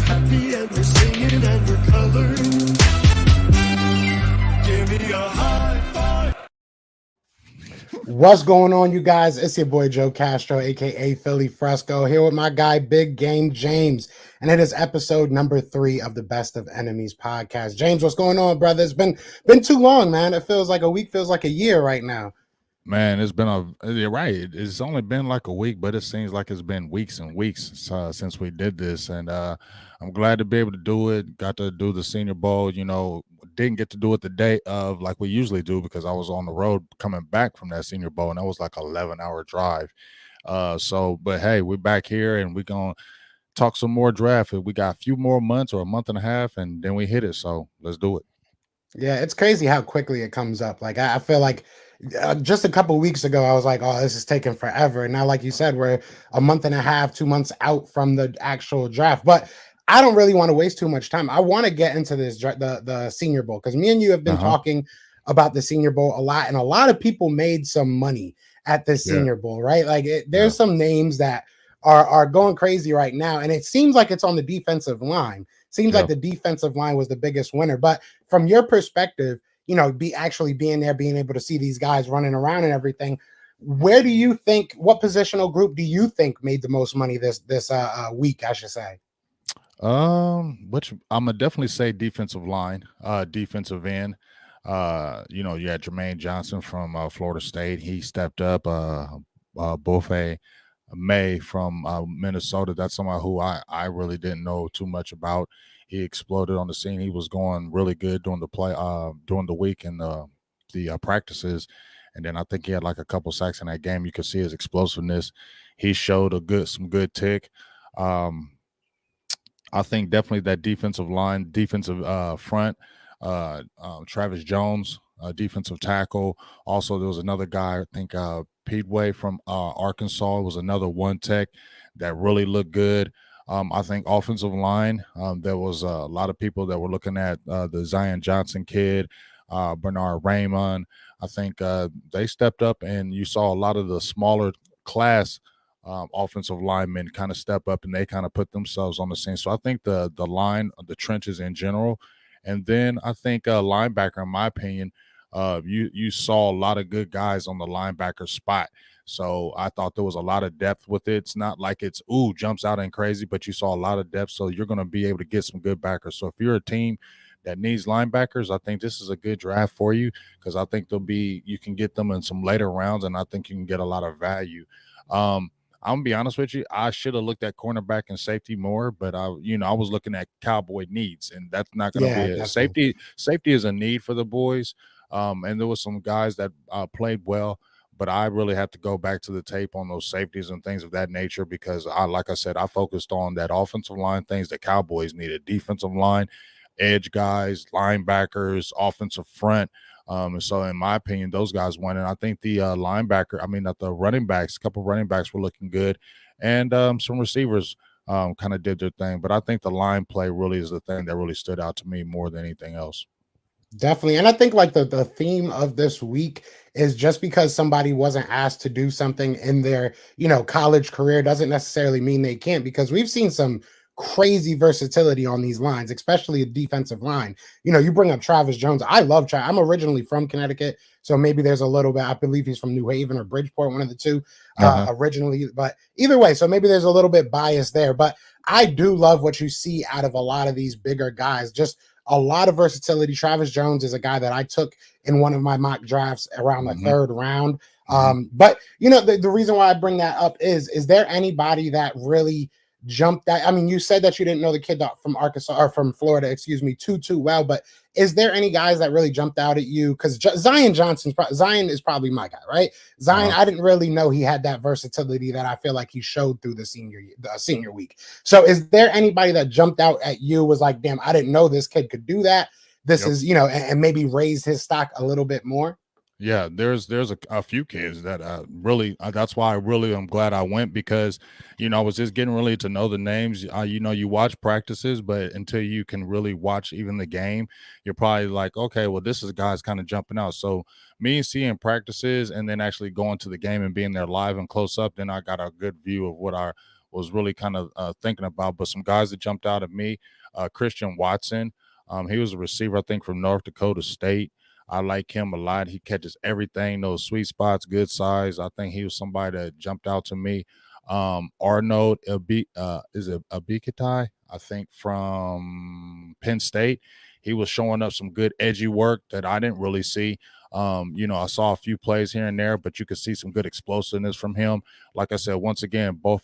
happy and we're singing and we're coloring. Give me a high five. What's going on, you guys? It's your boy Joe Castro, aka Philly Fresco, here with my guy Big Game James, and it is episode number 3 of the Best of Enemies podcast. James, what's going on, brother? It's been too long, man. It feels like a week, feels like a year right now. Man, you're right. It's only been like a week, but it seems like it's been weeks and weeks since we did this. And I'm glad to be able to do it. Got to do the Senior Bowl. Didn't get to do it the day of like we usually do because I was on the road coming back from that Senior Bowl, and that was like an 11-hour drive. But hey, we're back here and we're going to talk some more draft. We got a few more months or a month and a half, and then we hit it. So let's do it. Yeah, it's crazy how quickly it comes up. Like, I feel like just a couple weeks ago, I was like, oh, this is taking forever. And now, like you said, we're a month and a half, 2 months out from the actual draft. But I don't really want to waste too much time. I want to get into this, the Senior Bowl, because me and you have been talking about the Senior Bowl a lot. And a lot of people made some money at the Senior Bowl, right? Like, there's some names that are going crazy right now. And it seems like it's on the defensive line. Seems like the defensive line was the biggest winner. But from your perspective, actually being there, being able to see these guys running around and everything, where do you think, what positional group do you think made the most money this week, I should say? Which I'm gonna definitely say defensive line, defensive end. You had Jermaine Johnson from Florida State. He stepped up. Buffet May from Minnesota. That's someone who I really didn't know too much about. He exploded on the scene. He was going really good during the week and the practices, and then I think he had like a couple sacks in that game. You could see his explosiveness. He showed some good tick. I think definitely that defensive line, defensive front. Travis Jones, defensive tackle. Also, there was another guy, I think Peatway from Arkansas was another one tech that really looked good. I think offensive line, there was a lot of people that were looking at the Zion Johnson kid, Bernard Raymond. I think they stepped up, and you saw a lot of the smaller class offensive linemen kind of step up, and they kind of put themselves on the scene. So I think the line, the trenches in general, and then I think linebacker, in my opinion, you saw a lot of good guys on the linebacker spot. So I thought there was a lot of depth with it. It's not like it's jumps out and crazy, but you saw a lot of depth. So you're going to be able to get some good backers. So if you're a team that needs linebackers, I think this is a good draft for you because I think you can get them in some later rounds, and I think you can get a lot of value. I'm gonna be honest with you. I should have looked at cornerback and safety more, but I was looking at Cowboy needs, and that's not going to be a safety. Safety is a need for the boys. And there was some guys that played well, but I really have to go back to the tape on those safeties and things of that nature because like I said, I focused on that offensive line things the Cowboys needed: defensive line, edge guys, linebackers, offensive front. And so in my opinion, those guys won. And I think the the running backs, a couple of running backs were looking good, and some receivers kind of did their thing. But I think the line play really is the thing that really stood out to me more than anything else. Definitely. And I think like the theme of this week is just because somebody wasn't asked to do something in their, college career doesn't necessarily mean they can't, because we've seen some crazy versatility on these lines, especially a defensive line. You bring up Travis Jones. I love Travis. I'm originally from Connecticut, so maybe there's a little bit. I believe he's from New Haven or Bridgeport, one of the two originally. But either way, so maybe there's a little bit bias there. But I do love what you see out of a lot of these bigger guys. Just a lot of versatility. Travis Jones is a guy that I took in one of my mock drafts around the third round. But the reason why I bring that up is there anybody that really jumped out? I mean, you said that you didn't know the kid from Arkansas or from Florida, too well, but is there any guys that really jumped out at you? Because Zion is probably my guy, right? Zion, I didn't really know he had that versatility that I feel like he showed through the senior week. So is there anybody that jumped out at you, was like, damn, I didn't know this kid could do that? This is, and maybe raise his stock a little bit more? Yeah, there's a few kids that really that's why I really am glad I went, because I was just getting really to know the names. You watch practices, but until you can really watch even the game, you're probably like, okay, well, this is guys kind of jumping out. So me seeing practices and then actually going to the game and being there live and close up, then I got a good view of was really kind of thinking about. But some guys that jumped out at me, Christian Watson. He was a receiver, I think, from North Dakota State. I like him a lot. He catches everything, those sweet spots, good size. I think he was somebody that jumped out to me. Arnold is it Abikatai, I think, from Penn State. He was showing up some good edgy work that I didn't really see. I saw a few plays here and there, but you could see some good explosiveness from him. Like I said, once again, Boy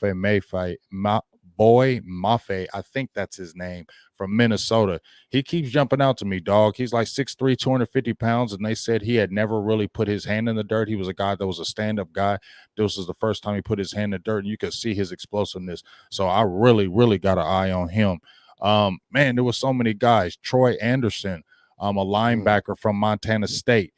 Mafe, I think that's his name, from Minnesota. He keeps jumping out to me, dog. He's like 6'3", 250 pounds, and they said he had never really put his hand in the dirt. He was a guy that was a stand-up guy. This was the first time he put his hand in the dirt, and you could see his explosiveness. So I really, really got an eye on him. Man, there were so many guys. Troy Anderson, a linebacker from Montana State.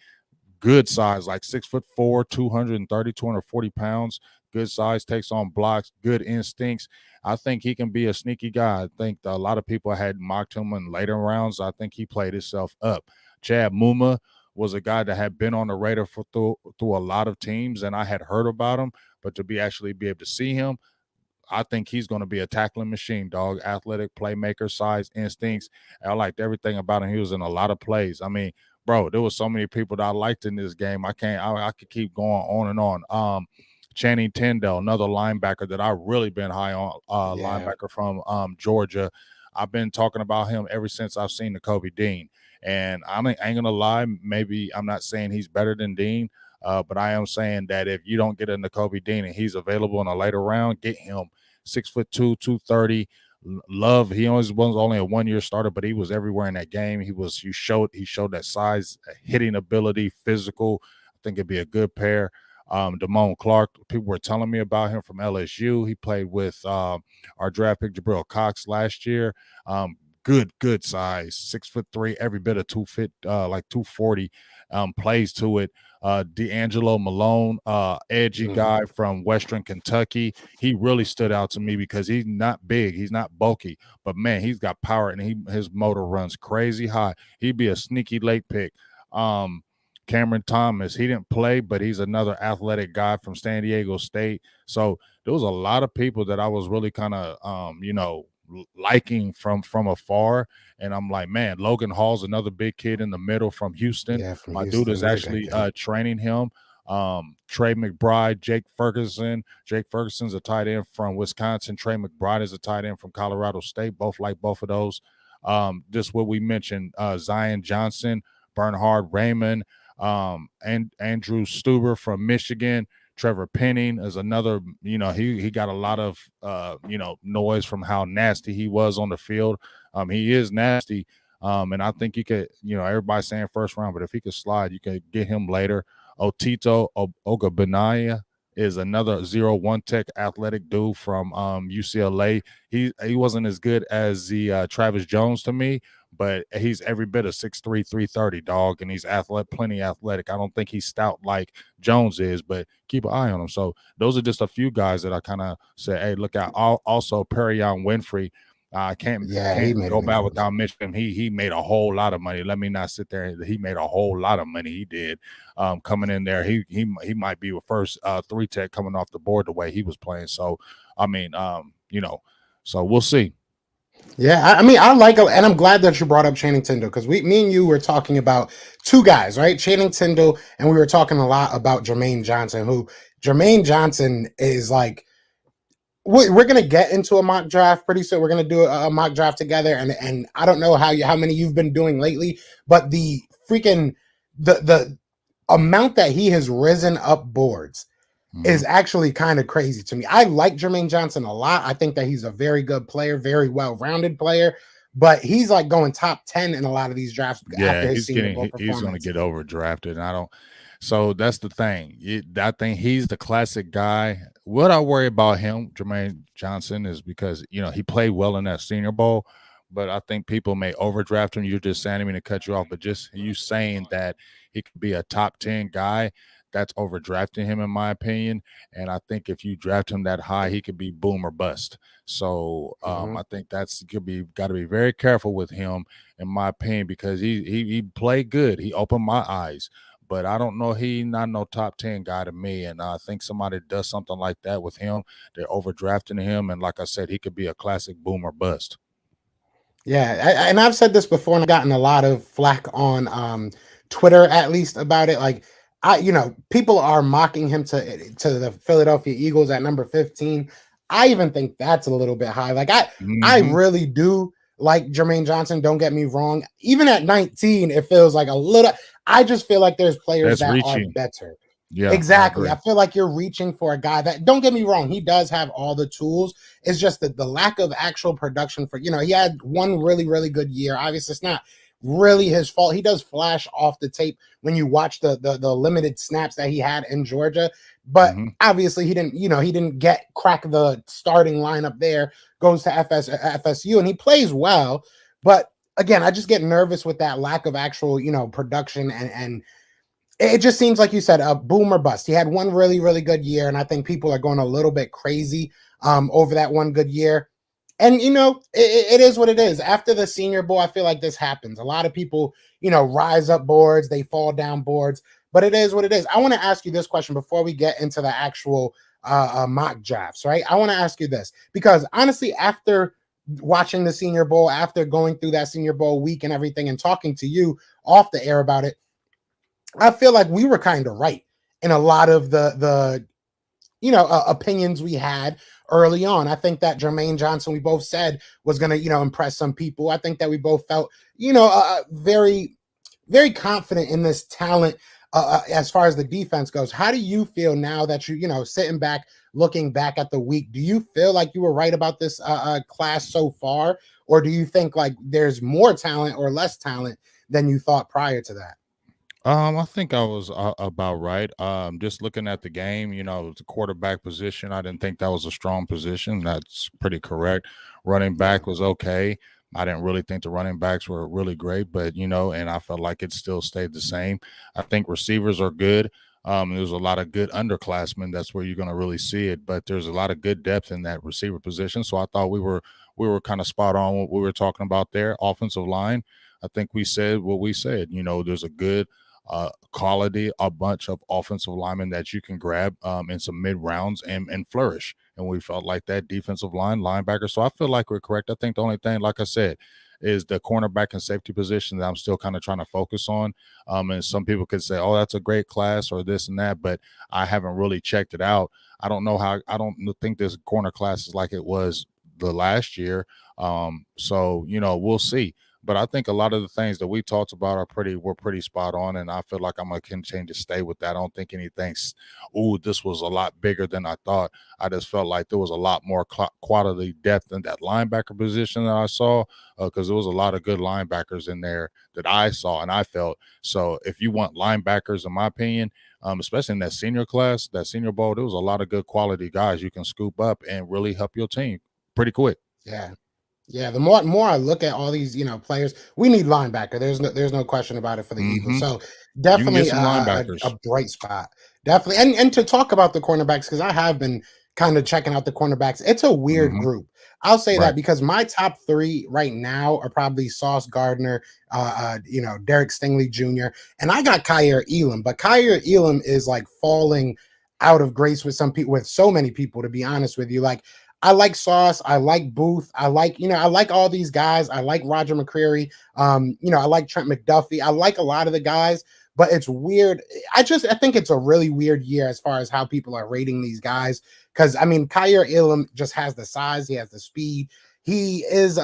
Good size, like 6'4", 230, 240 pounds. Good size, takes on blocks, good instincts. I think he can be a sneaky guy. I think a lot of people had mocked him in later rounds. I think he played himself up. Chad Mumma was a guy that had been on the radar through a lot of teams, and I had heard about him. But to be able to see him, I think he's going to be a tackling machine, dog. Athletic, playmaker, size, instincts. I liked everything about him. He was in a lot of plays. I mean, bro, there was so many people that I liked in this game. I could keep going on and on. Channing Tyndale, another linebacker that I've really been high on, linebacker from Georgia. I've been talking about him ever since I've seen the Kobe Dean. And I ain't going to lie, maybe I'm not saying he's better than Dean, but I am saying that if you don't get into Kobe Dean and he's available in a later round, get him. 6'2", 230. Love. He was only a 1-year starter, but he was everywhere in that game. He showed that size, hitting ability, physical. I think it'd be a good pair. Damon Clark, people were telling me about him from LSU. He played with our draft pick Jabril Cox last year. Good size, 6'3", every bit of 240. Plays to it. D'Angelo Malone, edgy guy from Western Kentucky. He really stood out to me because he's not big, he's not bulky, but man, he's got power and his motor runs crazy high. He'd be a sneaky late pick. Cameron Thomas, he didn't play, but he's another athletic guy from San Diego State. So there was a lot of people that I was really kind of, liking from afar. And I'm like, man, Logan Hall's another big kid in the middle from Houston. Yeah, from My Houston. dude is actually training him. Trey McBride, Jake Ferguson. Jake Ferguson's a tight end from Wisconsin. Trey McBride is a tight end from Colorado State. Both like both of those. Just what we mentioned, Zion Johnson, Bernhard Raymond, and Andrew Stuber from Michigan. Trevor Penning is another, he got a lot of, noise from how nasty he was on the field. He is nasty. And I think you could, everybody's saying first round, but if he could slide, you could get him later. Otito Ogabenaya is another 0-1 tech athletic dude from UCLA. He wasn't as good as the Travis Jones to me, but he's every bit of 6'3", 330, dog, and he's plenty athletic. I don't think he's stout like Jones is, but keep an eye on him. So those are just a few guys that I kind of say, hey, look out. Also, Perion Winfrey. I can't go back without mentioning him. He made a whole lot of money. Let me not sit there. He made a whole lot of money. He did coming in there. He might be the first 3-tech coming off the board the way he was playing. So, I mean, so we'll see. Yeah, I mean, I like it, and I'm glad that you brought up Channing Tyndale because me and you were talking about two guys, right? Channing Tyndale, and we were talking a lot about Jermaine Johnson, who Jermaine Johnson is like, we're gonna get into a mock draft pretty soon. We're gonna do a mock draft together, and I don't know how many you've been doing lately, but the freaking the amount that he has risen up boards is actually kind of crazy to me. I like Jermaine Johnson a lot. I think that he's a very good player, very well-rounded player, but he's like going top 10 in a lot of these drafts. Yeah, after his he's going to get overdrafted, and I don't. So that's the thing. I think he's the classic guy. What I worry about him, Jermaine Johnson, is because he played well in that Senior Bowl, but I think people may overdraft him. You're just saying him to cut you off, but just you saying that he could be a top 10 guy. That's overdrafting him, in my opinion. And I think if you draft him that high, he could be boom or bust. So I think got to be very careful with him, in my opinion, because he played good. He opened my eyes. but I don't know. He not no top 10 guy to me. And I think somebody does something like that with him. They're overdrafting him. And like I said, he could be a classic boom or bust. Yeah, and I've said this before, and I've gotten a lot of flack on Twitter, at least about it. Like, people are mocking him to the Philadelphia Eagles at number 15. I even think that's a little bit high. Like, I Mhm. really do like Jermaine Johnson. Don't get me wrong. Even at 19, it feels like a little. I just feel like there's players That's that are reaching. better. Yeah, I Exactly. agree. I feel like you're reaching for a guy that, don't get me wrong, he does have all the tools. It's just that the lack of actual production for, he had one really, really good year. Obviously, it's not really his fault. He does flash off the tape when you watch the limited snaps that he had in Georgia. But Hmm. obviously he didn't get crack the starting lineup there, goes to FSU, and he plays well. But again, I just get nervous with that lack of actual, production, and it just seems like you said, a boom or bust. He had one really, really good year, and I think people are going a little bit crazy over that one good year. And it is what it is. After the Senior Bowl, I feel like this happens. A lot of people, rise up boards, they fall down boards, but it is what it is. I want to ask you this question before we get into the actual mock drafts, right? I want to ask you this because honestly, after watching the Senior Bowl, after going through that Senior Bowl week and everything, and talking to you off the air about it, I feel like we were kind of right in a lot of the opinions we had early on. I think that Jermaine Johnson, we both said, was going to impress some people. I think that we both felt very, very confident in this talent as far as the defense goes. How do you feel now that sitting back, looking back at the week? Do you feel like you were right about this class so far, or do you think like there's more talent or less talent than you thought prior to that? I think I was about right. Just looking at the game, the quarterback position, I didn't think that was a strong position. That's pretty correct. Running Yeah. back was okay. I didn't really think the running backs were really great, but and I felt like it still stayed the same. I think receivers are good. There's a lot of good underclassmen. That's where you're going to really see it. But there's a lot of good depth in that receiver position. So I thought we were kind of spot on what we were talking about there. Offensive line, I think we said what we said. There's a good quality, a bunch of offensive linemen that you can grab in some mid rounds and flourish. And we felt like that defensive line, linebacker. So I feel like we're correct. I think the only thing, like I said, is the cornerback and safety position that I'm still kind of trying to focus on. And some people could say, oh, that's a great class or this and that, but I haven't really checked it out. I don't know how, I don't think this corner class is like it was the last year. So, we'll see. But I think a lot of the things that we talked about were pretty spot on, and I feel like I'm gonna continue to stay with that. I don't think anything's, oh, this was a lot bigger than I thought. I just felt like there was a lot more quality depth in that linebacker position that I saw, because there was a lot of good linebackers in there that I saw and I felt. So if you want linebackers, in my opinion, especially in that senior class, that Senior Bowl, there was a lot of good quality guys you can scoop up and really help your team pretty quick. Yeah. Yeah, the more I look at all these, players, we need linebacker. There's no question about it for the Eagles. Hmm. So You can get definitely some a linebackers. bright spot. Definitely, and to talk about the cornerbacks, because I have been kind of checking out the cornerbacks. It's a weird Hmm. group. I'll say that Right. because my top three right now are probably Sauce Gardner, Derek Stingley Jr., and I got Kyer Elam, but Kyer Elam is like falling out of grace with some people, with so many people, to be honest with you. Like, I like Sauce. I like Booth. I like all these guys. I like Roger McCreary. I like Trent McDuffie. I like a lot of the guys, but it's weird. I think it's a really weird year as far as how people are rating these guys. Because I mean, Kyer Elam just has the size, he has the speed. He is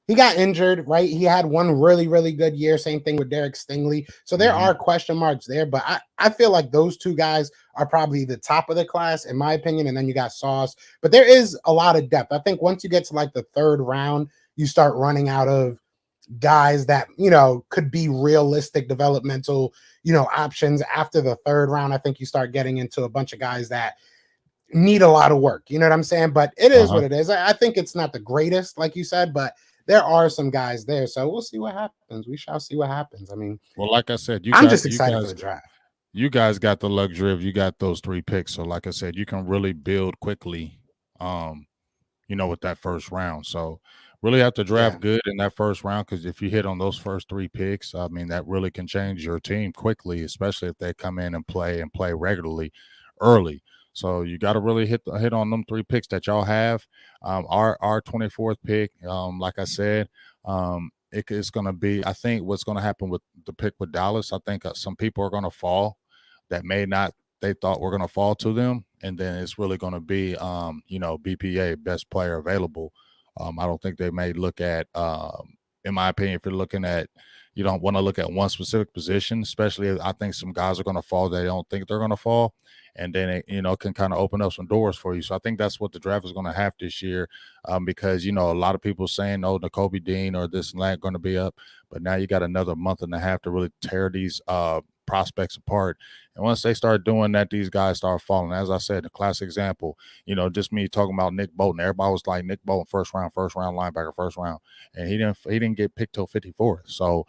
he got injured, right? He had one really, really good year. Same thing with Derek Stingley. So there Hmm. are question marks there, but I feel like those two guys are probably the top of the class, in my opinion. And then you got Sauce. But there is a lot of depth. I think once you get to like the third round, you start running out of guys that, could be realistic developmental, options. After the third round, I think you start getting into a bunch of guys that need a lot of work. You know what I'm saying? But it is Uh-huh. what it is. I think it's not the greatest, like you said, but there are some guys there. So we'll see what happens. We shall see what happens. I mean, Well, like I said, I'm just excited for the draft. you guys got the luxury of you got those 3 picks. So like I said, you can really build quickly, with that first round. So really have to draft Yeah. good in that first round, because if you hit on those first 3 picks, I mean, that really can change your team quickly, especially if they come in and play regularly early. So you got to really hit on them 3 picks that y'all have. Our 24th pick, like I said, it's going to be. I think what's going to happen with the pick with Dallas. I think some people are going to fall that may not. They thought were going to fall to them, and then it's really going to be, BPA, best player available. I don't think they may look at, in my opinion, if you're looking at, you don't want to look at one specific position, especially if I think some guys are going to fall. They don't think they're going to fall. And then it, can kind of open up some doors for you. So I think that's what the draft is going to have this year, because, a lot of people saying, oh, Nakobe Dean or this and that going to be up. But now you got another month and a half to really tear these prospects apart. And once they start doing that, these guys start falling. As I said, the classic example, just me talking about Nick Bolton. Everybody was like, Nick Bolton, first round linebacker, first round, and he didn't get picked till 54th. So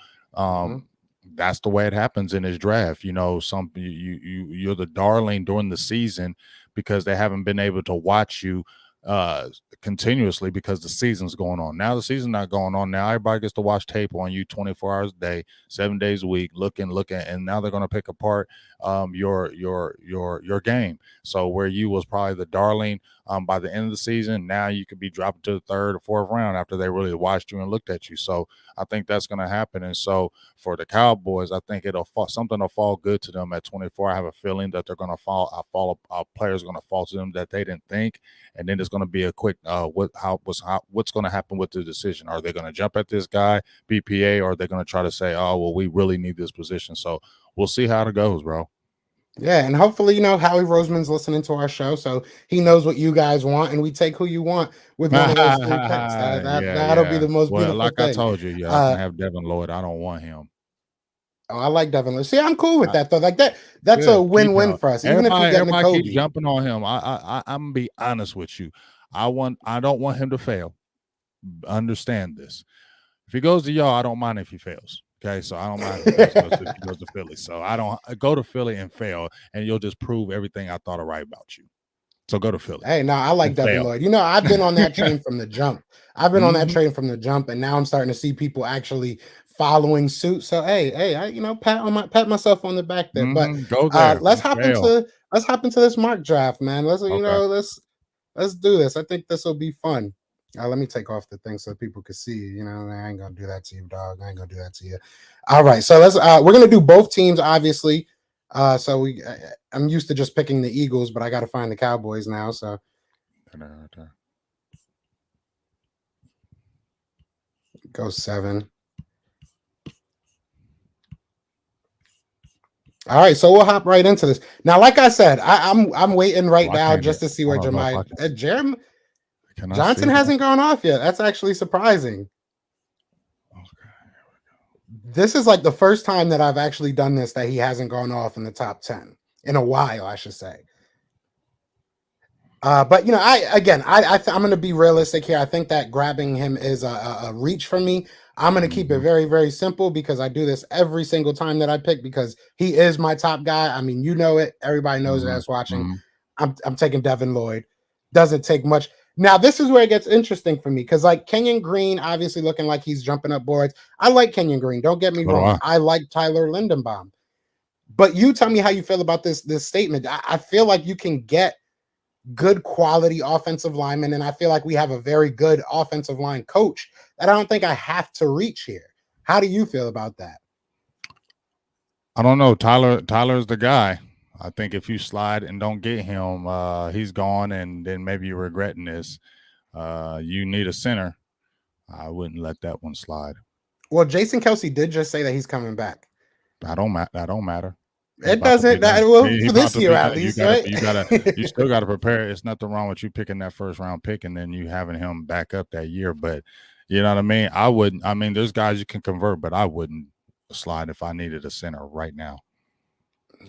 that's the way it happens in this draft. You're the darling during the season because they haven't been able to watch you continuously because the season's going on. Now the season's not going on. Now everybody gets to watch tape on you 24 hours a day, 7 days a week, looking, and now they're going to pick apart your game. So where you was probably the darling by the end of the season, now you could be dropped to the 3rd or 4th round after they really watched you and looked at you. So I think that's going to happen. And so for the Cowboys, I think something will fall good to them at 24. I have a feeling that they're going to fall. Players are going to fall to them that they didn't think, and then it's going to be a quick what's going to happen with the decision. Are they going to jump at this guy BPA, or are they going to try to say, oh well, we really need this position? So we'll see how it goes, bro. Yeah, and hopefully, Howie Roseman's listening to our show, so he knows what you guys want, and we take who you want with one of those 3 picks. That'll be the most beautiful like thing. I told you, I can have Devin Lloyd. I don't want him. Oh, I like Devin Lloyd. See, I'm cool with that though. Like that's a win-win for us. Even if we get everybody Nakobe. keeps jumping on him. I'm gonna be honest with you. I don't want him to fail. Understand this. If he goes to y'all, I don't mind if he fails. Okay, so I don't mind if he goes to Philly. So I don't go to Philly and fail, and you'll just prove everything I thought right about you. So go to Philly. Hey, no, I like Devin Lloyd. I've been on that train from the jump. I've been on that train from the jump, and now I'm starting to see people actually following suit. So hey, I pat myself on the back there. But go there. Let's hop into this mock draft, man. Let's do this. I think this will be fun. Let me take off the thing so people can see. I ain't gonna do that to you, dog. I ain't gonna do that to you. All right, so we're gonna do both teams, obviously. I'm used to just picking the Eagles, but I got to find the Cowboys now. So go 7. All right, so we'll hop right into this. Now, like I said, I'm waiting now just to see where Jeremiah Johnson hasn't gone off yet. That's actually surprising. This is like the first time that I've actually done this, that he hasn't gone off in the top 10 in a while, I should say. But I'm going to be realistic here. I think that grabbing him is a reach for me. I'm going to keep it very, very simple because I do this every single time that I pick because he is my top guy. I mean, it. Everybody knows that's watching. I'm taking Devin Lloyd. Doesn't take much. Now, this is where it gets interesting for me because, like, Kenyon Green, obviously looking like he's jumping up boards. I like Kenyon Green. Don't get me wrong. I like Tyler Lindenbaum. But you tell me how you feel about this statement. I feel like you can get good quality offensive linemen, and I feel like we have a very good offensive line coach that I don't think I have to reach here. How do you feel about that? I don't know. Tyler's the guy. I think if you slide and don't get him, he's gone, and then maybe you're regretting this. You need a center. I wouldn't let that one slide. Well, Jason Kelce did just say that he's coming back. That don't matter. It doesn't. For this year at least, right? You still got to prepare. It's nothing wrong with you picking that first round pick and then you having him back up that year. But you know what I mean? I wouldn't. I mean, there's guys you can convert, but I wouldn't slide if I needed a center right now.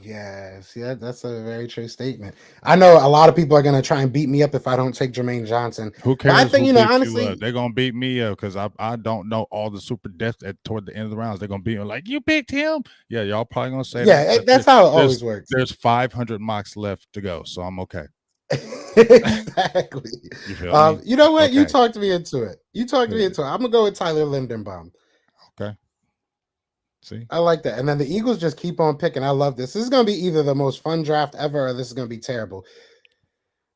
Yes, yeah, that's a very true statement. I know a lot of people are gonna try and beat me up if I don't take Jermaine Johnson. Who cares? But I think honestly, they're gonna beat me up because I don't know all the super depth toward the end of the rounds. They're gonna beat me like you picked him. Yeah, y'all probably gonna say that's how it always works. There's 500 mocks left to go, so I'm okay. Exactly. You feel me? You know what? You Okay. talked me into it. I'm gonna go with Tyler Lindenbaum. Okay. See? I like that. And then the Eagles just keep on picking. I love this. This is gonna be either the most fun draft ever, or this is gonna be terrible.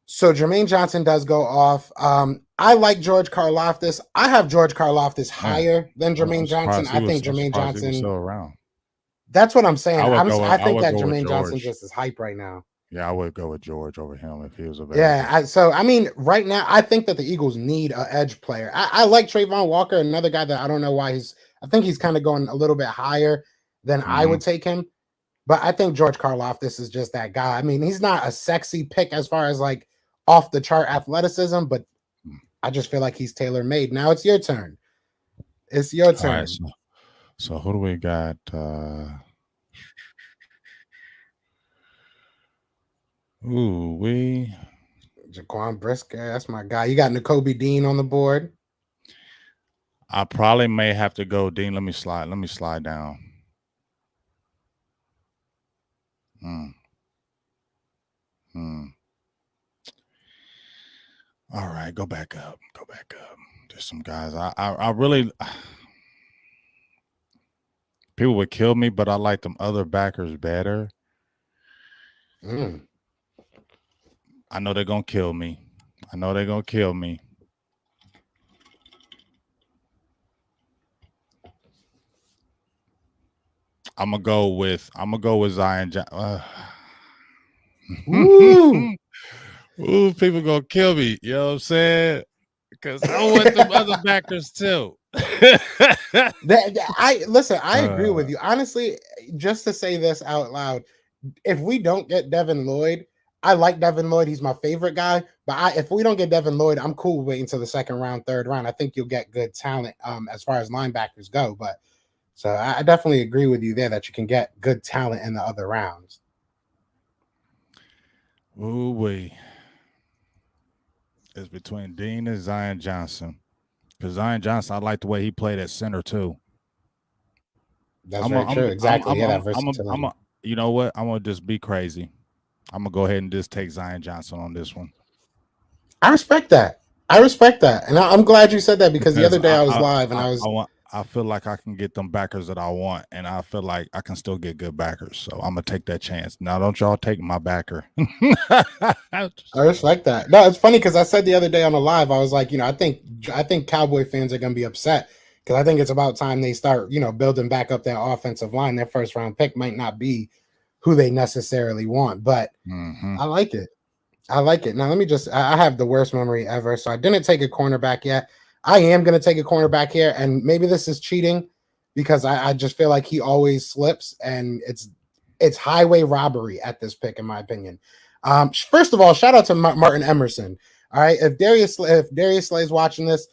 So Jermaine Johnson does go off. I like George Karlaftis. I have George Karlaftis Man, higher than I'm Jermaine Johnson. surprised he I was. think I'm Jermaine surprised he was Johnson. still around. That's what I'm saying. I I think would that go with Jermaine Johnson George. just is hype right now. Yeah, I would go with George over him if he was Yeah. available. So I mean, right now, I think that the Eagles need an edge player. I like Trayvon Walker, another guy that I don't know why I think he's kind of going a little bit higher than I Mhm. would take him. But I think George Karlaftis is just that guy. I mean, he's not a sexy pick as far as like off the chart athleticism, but I just feel like he's tailor made. Now it's your turn. It's your All turn. right. So who do we got? We. Jaquan Brisker, that's my guy. You got N'Kobe Dean on the board. I probably may have to go Dean. Let me slide down. All right, go back up. There's some guys. I really people would kill me, but I like them other backers better. I know they're gonna kill me. I'm gonna go with Zion. Ooh. Ooh, people gonna kill me. You know what I'm saying? Because I want them other backers too. I agree with you. Honestly, just to say this out loud, if we don't get Devin Lloyd, I like Devin Lloyd. He's my favorite guy. But if we don't get Devin Lloyd, I'm cool waiting until the second round, third round. I think you'll get good talent as far as linebackers go. But so I definitely agree with you there that you can get good talent in the other rounds. Ooh wee. It's between Dean and Zion Johnson. Because Zion Johnson, I like the way he played at center too. That's very true. Exactly. Yeah, that versatility. You know what? I'm gonna just be crazy. I'm gonna go ahead and just take Zion Johnson on this one. I respect that. And I'm glad you said that because the other day I was live and I feel like I can get them backers that I want, and I feel like I can still get good backers. So I'm gonna take that chance. Now, don't y'all take my backer. I respect that. No, it's funny because I said the other day on the live, I was like, I think Cowboy fans are gonna be upset because I think it's about time they start, building back up their offensive line. Their first round pick might not be who they necessarily want, but I like it. Now let me I have the worst memory ever, so I didn't take a cornerback yet. I am going to take a cornerback here, and maybe this is cheating because I just feel like he always slips, and it's highway robbery at this pick, in my opinion. First of all, shout out to Martin Emerson. All right, if Darius Slay's watching this,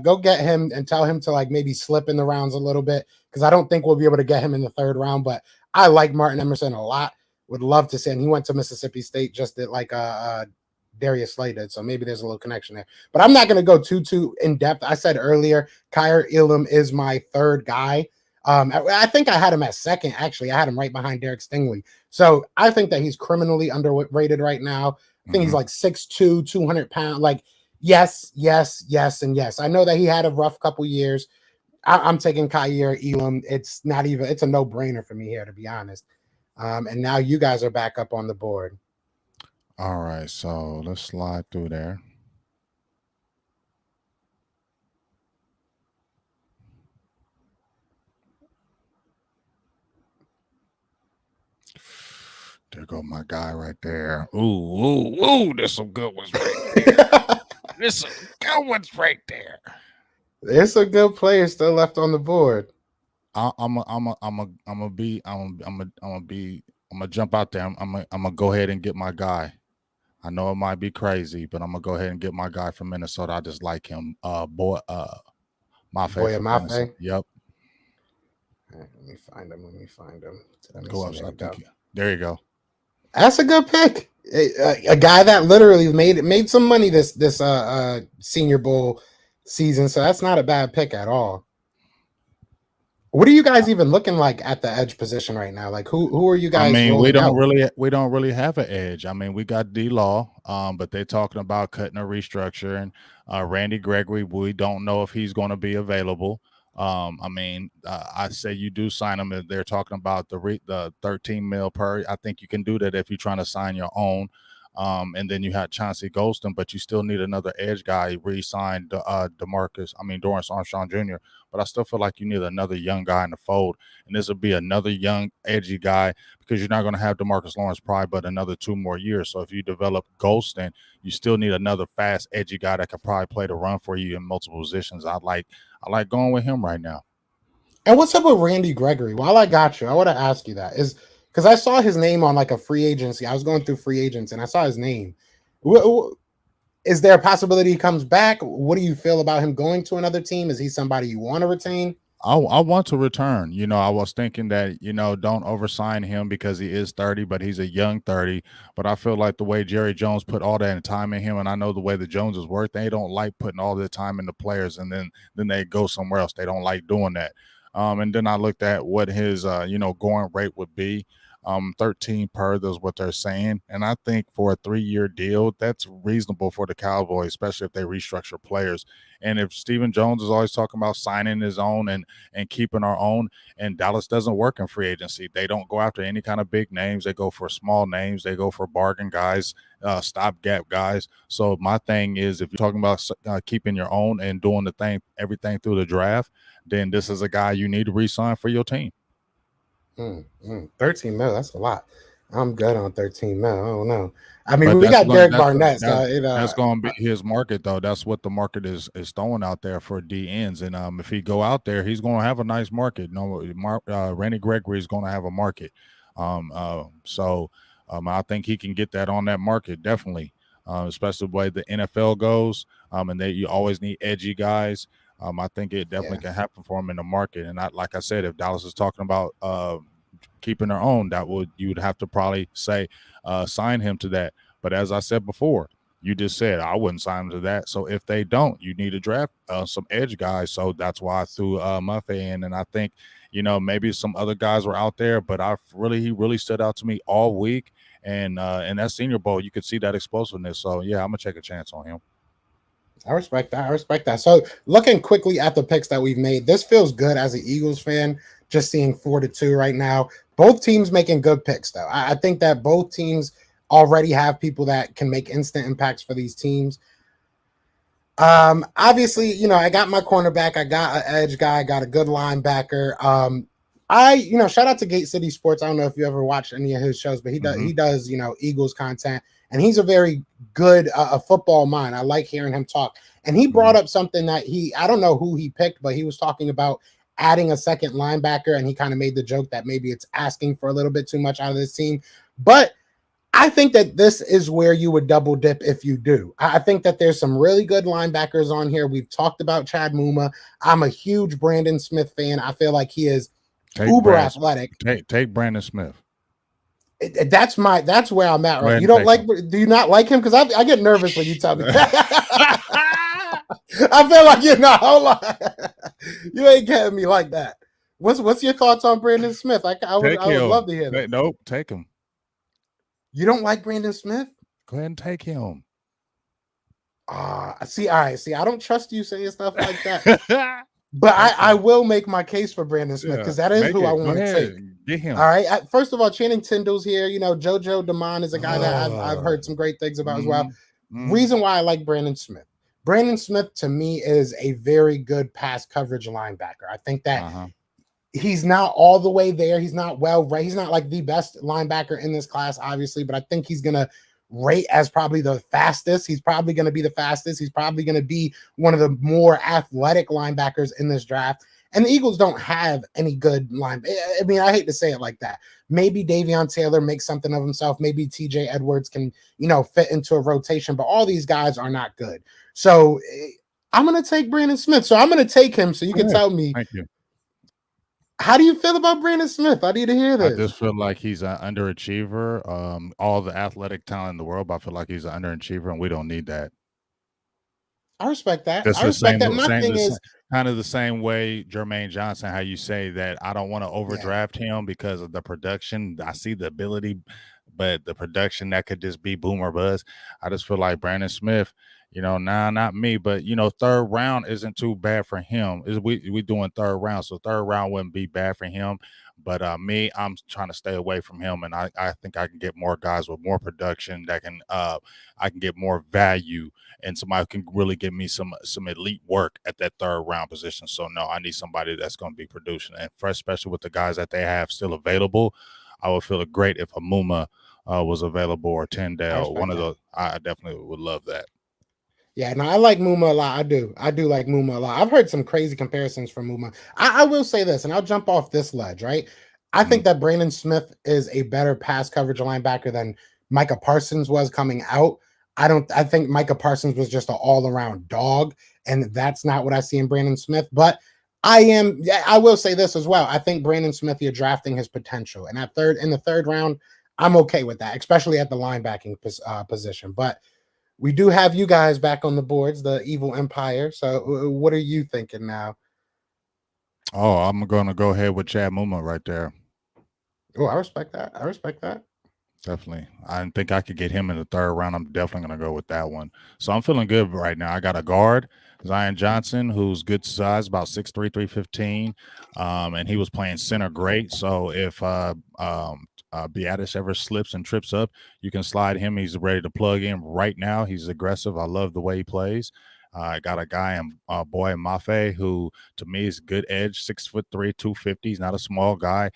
go get him and tell him to like maybe slip in the rounds a little bit because I don't think we'll be able to get him in the third round. But I like Martin Emerson a lot. Would love to see, and he went to Mississippi State just like Darius Slay did, so maybe there's a little connection there. But I'm not going to go too in depth. I said earlier, Kyer Elam is my third guy. I think I had him at second. Actually, I had him right behind Derek Stingley. So I think that he's criminally underrated right now. I think he's like 6'2", 200 pounds. Like yes, and yes. I know that he had a rough couple years. I'm taking Kyer Elam. It's a no brainer for me here, to be honest. And now you guys are back up on the board. All right, so let's slide through there. There go my guy right there. Ooh, there's some good ones right there. There's some good ones right there. There's some good players still left on the board. I'm gonna jump out there. I'm gonna go ahead and get my guy. I know it might be crazy, but I'm gonna go ahead and get my guy from Minnesota. I just like him. Boy Mafe. Yep. Right, let me find him. Go up. There you go. That's a good pick. A guy that literally made some money this Senior Bowl season, so that's not a bad pick at all. What are you guys even looking like at the edge position right now? Like who are you I guys mean, we rolling don't out? really have an edge. I mean, we got D-Law, but they're talking about cutting a restructure, and Randy Gregory, we don't know if he's going to be available. I mean, I say you do sign him. They're talking about the 13 mil per. I think you can do that if you're trying to sign your own. And then you had Chauncey Golston, but you still need another edge guy. Re-signed Dorrance Armstrong Jr. But I still feel like you need another young guy in the fold, and this would be another young, edgy guy because you're not going to have DeMarcus Lawrence probably but another 2 more years. So if you develop Golston, you still need another fast, edgy guy that can probably play the run for you in multiple positions. I like going with him right now. And what's up with Randy Gregory? While I got you, I want to ask you that is because I saw his name on like a free agency. I was going through free agents and I saw his name. Is there a possibility he comes back? What do you feel about him going to another team? Is he somebody you want to retain? I want to return. I was thinking that, don't oversign him because he is 30, but he's a young 30. But I feel like the way Jerry Jones put all that time in him, and I know the way the Joneses work, they don't like putting all their time in the players and then they go somewhere else. They don't like doing that. And then I looked at what his going rate would be. 13 per is what they're saying. And I think for a 3-year deal, that's reasonable for the Cowboys, especially if they restructure players. And if Stephen Jones is always talking about signing his own and keeping our own, and Dallas doesn't work in free agency, they don't go after any kind of big names. They go for small names. They go for bargain guys, stopgap guys. So my thing is, if you're talking about keeping your own and doing everything through the draft, then this is a guy you need to re-sign for your team. 13 mil, that's a lot. I'm good on 13 mil. I don't know. I mean, But we got Derek Barnett. that's going to be his market, though. That's what the market is throwing out there for DNs. And if he go out there, he's going to have a nice market. Randy Gregory is going to have a market. I think he can get that on that market, definitely, especially the way the NFL goes. And you always need edgy guys. I think it definitely can happen for him in the market. And like I said, if Dallas is talking about keeping their own, you would have to probably say sign him to that. But as I said before, you just said I wouldn't sign him to that. So if they don't, you need to draft some edge guys. So that's why I threw Muffe in. And I think maybe some other guys were out there, but he really stood out to me all week. And in that Senior Bowl, you could see that explosiveness. So yeah, I'm gonna take a chance on him. I respect that. I respect that. So looking quickly at the picks that we've made, this feels good as an Eagles fan, just seeing 4-2 right now. Both teams making good picks, though. I think that both teams already have people that can make instant impacts for these teams. Obviously, I got my cornerback, I got an edge guy, I got a good linebacker. Shout out to Gate City Sports. I don't know if you ever watched any of his shows, but he does, Eagles content, and he's a very good a football mind. I like hearing him talk. And he brought up something that I don't know who he picked, but he was talking about adding a second linebacker, and he kind of made the joke that maybe it's asking for a little bit too much out of this team. But I think that this is where you would double dip if you do. I think that there's some really good linebackers on here. We've talked about Chad Mumma. I'm a huge Brandon Smith fan. I feel like he is athletic. Take Brandon Smith. That's where I'm at right. You don't like him. Do you not like him? Because I get nervous when you tell me. I feel like hold on. You ain't getting me like that. What's your thoughts on Brandon Smith? I would love to hear that. Nope, take him. You don't like Brandon Smith? Go ahead and take him. See, all right. See, I don't trust you saying stuff like that. But I will make my case for Brandon Smith because that is who I want to take. Get him. All right. First of all, Channing Tyndall's here. JoJo Damon is a guy that I've heard some great things about as well. Reason why I like Brandon Smith. Brandon Smith, to me, is a very good pass coverage linebacker. I think that he's not all the way there. He's not he's not like the best linebacker in this class, obviously, but I think he's going to rate as probably the fastest. He's probably going to be the fastest. He's probably going to be one of the more athletic linebackers in this draft. And the Eagles don't have any good line. I mean, I hate to say it like that. Maybe Davion Taylor makes something of himself. Maybe TJ Edwards can, fit into a rotation, but all these guys are not good. So I'm going to take Brandon Smith. So I'm going to take him so you can tell me. Thank you. How do you feel about Brandon Smith? I need to hear this. I just feel like he's an underachiever. All the athletic talent in the world, but I feel like he's an underachiever, and we don't need that. I respect that. That's I the respect same, that. My thing is, kind of the same way Jermaine Johnson, how you say that I don't want to yeah, overdraft him because of the production. I see the ability, but the production that could just be boom or buzz. I just feel like Brandon Smith, nah, not me, but third round isn't too bad for him. Is we doing third round, so third round wouldn't be bad for him. But me, I'm trying to stay away from him, and I think I can get more guys with more production that can I can get more value, and somebody can really give me some elite work at that third round position. So no, I need somebody that's going to be producing, and especially with the guys that they have still available, I would feel great if a Mumma was available or I Tyndale. One respect of that. those, I definitely would love that. Yeah, no, I like Mumma a lot. I do. I do like Mumma a lot. I've heard some crazy comparisons from Mumma. I will say this, and I'll jump off this ledge, right? I Mhm. think that Brandon Smith is a better pass coverage linebacker than Micah Parsons was coming out. I think Micah Parsons was just an all-around dog, and that's not what I see in Brandon Smith. But yeah, I will say this as well. I think Brandon Smith, you're drafting his potential. And in the third round, I'm okay with that, especially at the linebacking position. But we do have you guys back on the boards, the Evil Empire. So, what are you thinking now? Oh, I'm going to go ahead with Chad Mumma right there. Oh, I respect that. I respect that. Definitely. I didn't think I could get him in the third round. I'm definitely going to go with that one. So I'm feeling good right now. I got a guard, Zion Johnson, who's good size, about 6'3", 315. And he was playing center great. So if Beatis ever slips and trips up, you can slide him. He's ready to plug in right now. He's aggressive. I love the way he plays. I got a guy in Boy Mafe, who to me is good edge, 6'3", 250. He's not a small guy.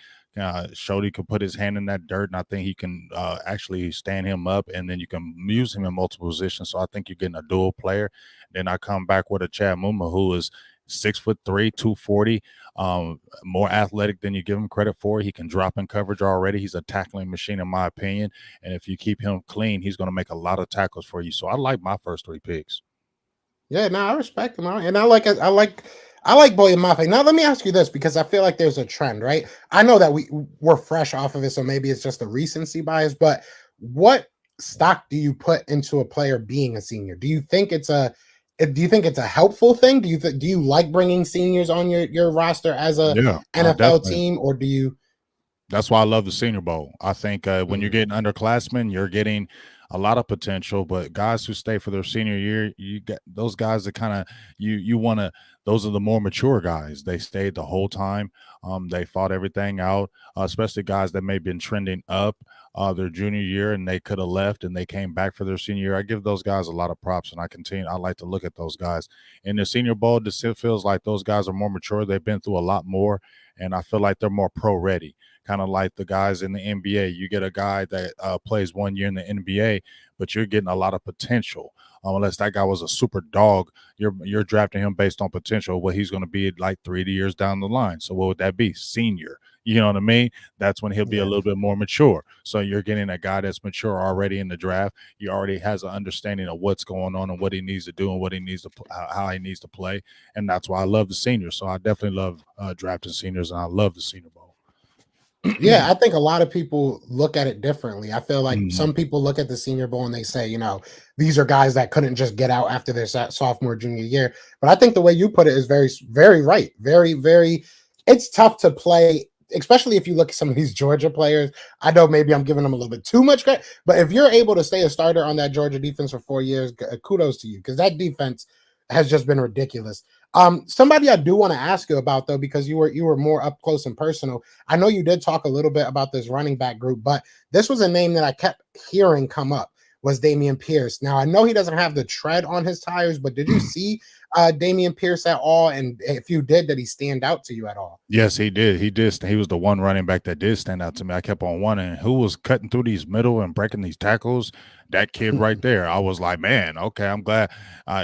Showed he could put his hand in that dirt, and I think he can actually stand him up, and then you can use him in multiple positions. So I think you're getting a dual player. Then I come back with a Chad Mumma, who is 6'3", 240, more athletic than you give him credit for. He can drop in coverage already. He's a tackling machine, in my opinion. And if you keep him clean, he's going to make a lot of tackles for you. So I like my first three picks. Yeah, no, I respect him, and I like Boy Mafe. Now, let me ask you this because I feel like there's a trend, right? I know that we're fresh off of it, so maybe it's just a recency bias. But what stock do you put into a player being a senior? Do you think it's a helpful thing? Do you like bringing seniors on your roster as a Yeah, NFL definitely. team, or do you? That's why I love the Senior Bowl. I think when you're Mhm. getting underclassmen, you're getting a lot of potential. But guys who stay for their senior year, you get those guys that kind of you want to. Those are the more mature guys. They stayed the whole time. They fought everything out, especially guys that may have been trending up their junior year and they could have left and they came back for their senior year. I give those guys a lot of props, and I like to look at those guys in the Senior Bowl. It feels like those guys are more mature. They've been through a lot more, and I feel like they're more pro ready, kind of like the guys in the NBA. You get a guy that plays 1 year in the NBA, but you're getting a lot of potential. Unless that guy was a super dog, you're drafting him based on potential, what he's going to be like 3 years down the line. So what would that be? Senior. You know what I mean? That's when he'll be a Yeah. little bit more mature. So you're getting a guy that's mature already in the draft. He already has an understanding of what's going on and what he needs to do and what he needs to how he needs to play. And that's why I love the seniors. So I definitely love drafting seniors, and I love the Senior Bowl. Yeah, I think a lot of people look at it differently. I feel like Mhm. some people look at the Senior Bowl and they say, these are guys that couldn't just get out after their sophomore, junior year. But I think the way you put it is very, very right. Very, very. It's tough to play, especially if you look at some of these Georgia players. I know maybe I'm giving them a little bit too much credit, but if you're able to stay a starter on that Georgia defense for 4 years, kudos to you because that defense has just been ridiculous. Somebody I do want to ask you about though, because you were more up close and personal. I know you did talk a little bit about this running back group, but this was a name that I kept hearing come up was Damian Pierce. Now I know he doesn't have the tread on his tires, but did you see Damian Pierce at all? And if you did he stand out to you at all? Yes, he did. He did. He was the one running back that did stand out to me. I kept on wondering who was cutting through these middle and breaking these tackles. That kid right there. I was like, man, okay, I'm glad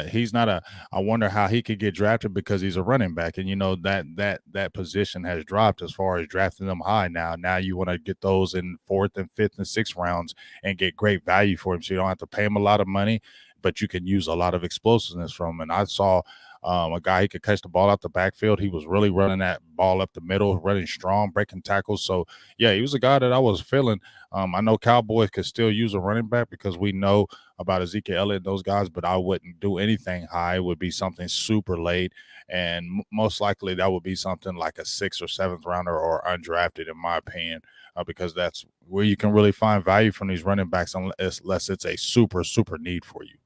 he's not a. I wonder how he could get drafted because he's a running back, and that position has dropped as far as drafting them high now. Now you want to get those in fourth and fifth and sixth rounds and get great value for him, so you don't have to pay him a lot of money, but you can use a lot of explosiveness from him. And I saw a guy he could catch the ball out the backfield. He was really running that ball up the middle, running strong, breaking tackles. So yeah, he was a guy that I was feeling. I know Cowboys could still use a running back because we know about Ezekiel Elliott and those guys, but I wouldn't do anything high. It would be something super late, and most likely that would be something like a 6th or 7th rounder or undrafted, in my opinion, because that's where you can really find value from these running backs unless it's a super need for you.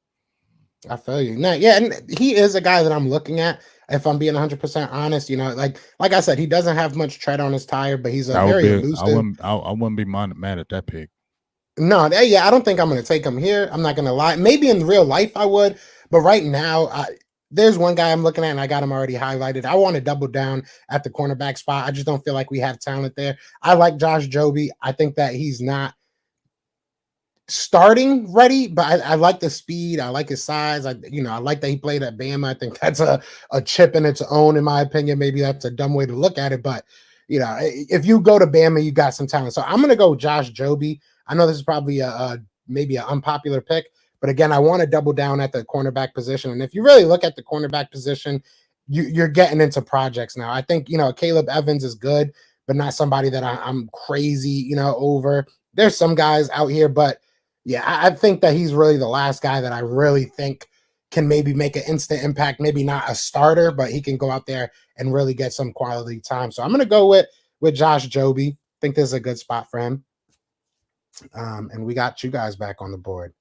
I feel you. No, yeah, and he is a guy that I'm looking at. If I'm being 100% honest, like I said, he doesn't have much tread on his tire, but he's a very elusive. I wouldn't be mad at that pick. No, yeah, I don't think I'm going to take him here. I'm not going to lie. Maybe in real life I would, but right now, there's one guy I'm looking at, and I got him already highlighted. I want to double down at the cornerback spot. I just don't feel like we have talent there. I like Josh Jobe. I think that he's not starting ready, but I like the speed. I like his size. I like that he played at Bama. I think that's a chip in its own, in my opinion. Maybe that's a dumb way to look at it, but if you go to Bama, you got some talent. So I'm going to go Josh Jobe. I know this is probably maybe an unpopular pick, but again, I want to double down at the cornerback position. And if you really look at the cornerback position, you're getting into projects now. I think Caleb Evans is good, but not somebody that I'm crazy over. There's some guys out here, but yeah, I think that he's really the last guy that I really think can maybe make an instant impact. Maybe not a starter, but he can go out there and really get some quality time. So I'm going to go with Josh Jobe. I think this is a good spot for him. And we got you guys back on the board.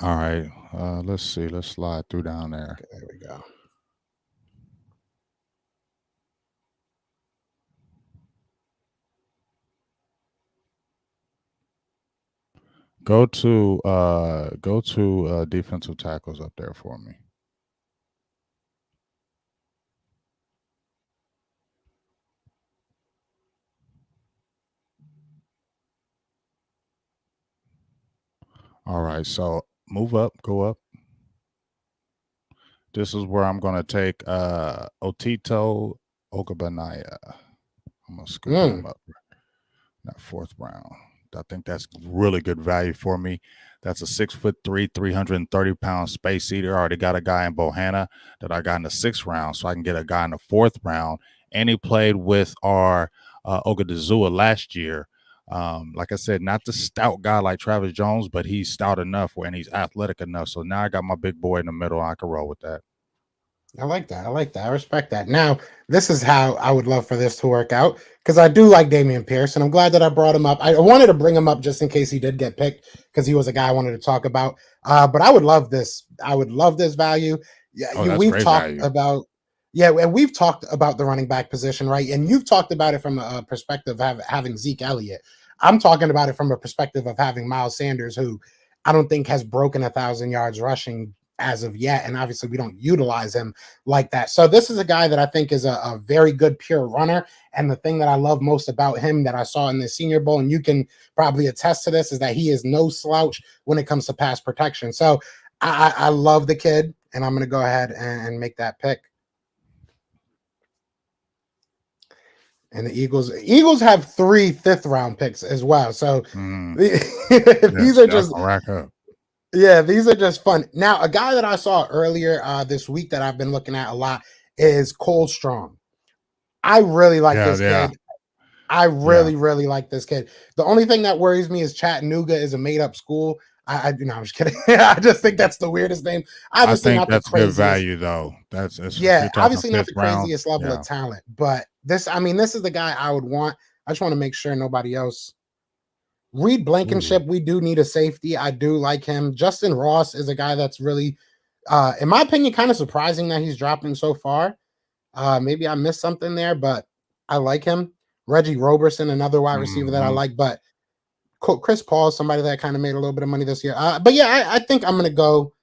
All right. Let's see. Let's slide through down there. Okay, there we go. Go to defensive tackles up there for me. All right, so move up, go up. This is where I'm going to take Otito Ogabanaya. I'm going to scoop him up that 4th round. I think that's really good value for me. That's a 6'3", 330-pound space eater. I already got a guy in Bohanna that I got in the 6th round, so I can get a guy in the 4th round. And he played with our Ogadazua last year. Like I said, not the stout guy like Travis Jones, but he's stout enough and he's athletic enough. So now I got my big boy in the middle. I can roll with that. I like that. I respect that. Now, this is how I would love for this to work out, because I do like Damian Pierce, and I'm glad that I brought him up. I wanted to bring him up just in case he did get picked, because he was a guy I wanted to talk about. But I would love this. I would love this value. Yeah, we've talked about. Yeah, and we've talked about the running back position, right? And you've talked about it from a perspective of having Zeke Elliott. I'm talking about it from a perspective of having Miles Sanders, who I don't think has broken 1,000 yards rushing as of yet, and obviously we don't utilize him like that. So this is a guy that I think is a very good pure runner, and the thing that I love most about him that I saw in the Senior Bowl, and you can probably attest to this, is that he is no slouch when it comes to pass protection. So I love the kid, and I'm going to go ahead and make that pick. And the Eagles have 3 5th-round picks as well. So these are just rack up. Yeah, these are just fun. Now, a guy that I saw earlier this week that I've been looking at a lot is Cole Strong. I really like this kid. I really like this kid. The only thing that worries me is Chattanooga is a made-up school. I'm just kidding. I just think that's the weirdest name. Obviously, I think that's good value, though. That's obviously not the craziest level of talent, but this is the guy I would want. I just want to make sure nobody else. Reed Blankenship, we do need a safety. I do like him. Justin Ross is a guy that's really, in my opinion, kind of surprising that he's dropping so far. Maybe I missed something there, but I like him. Reggie Roberson, another wide receiver that I like, but Chris Paul is somebody that kind of made a little bit of money this year. But yeah, I think I'm going to go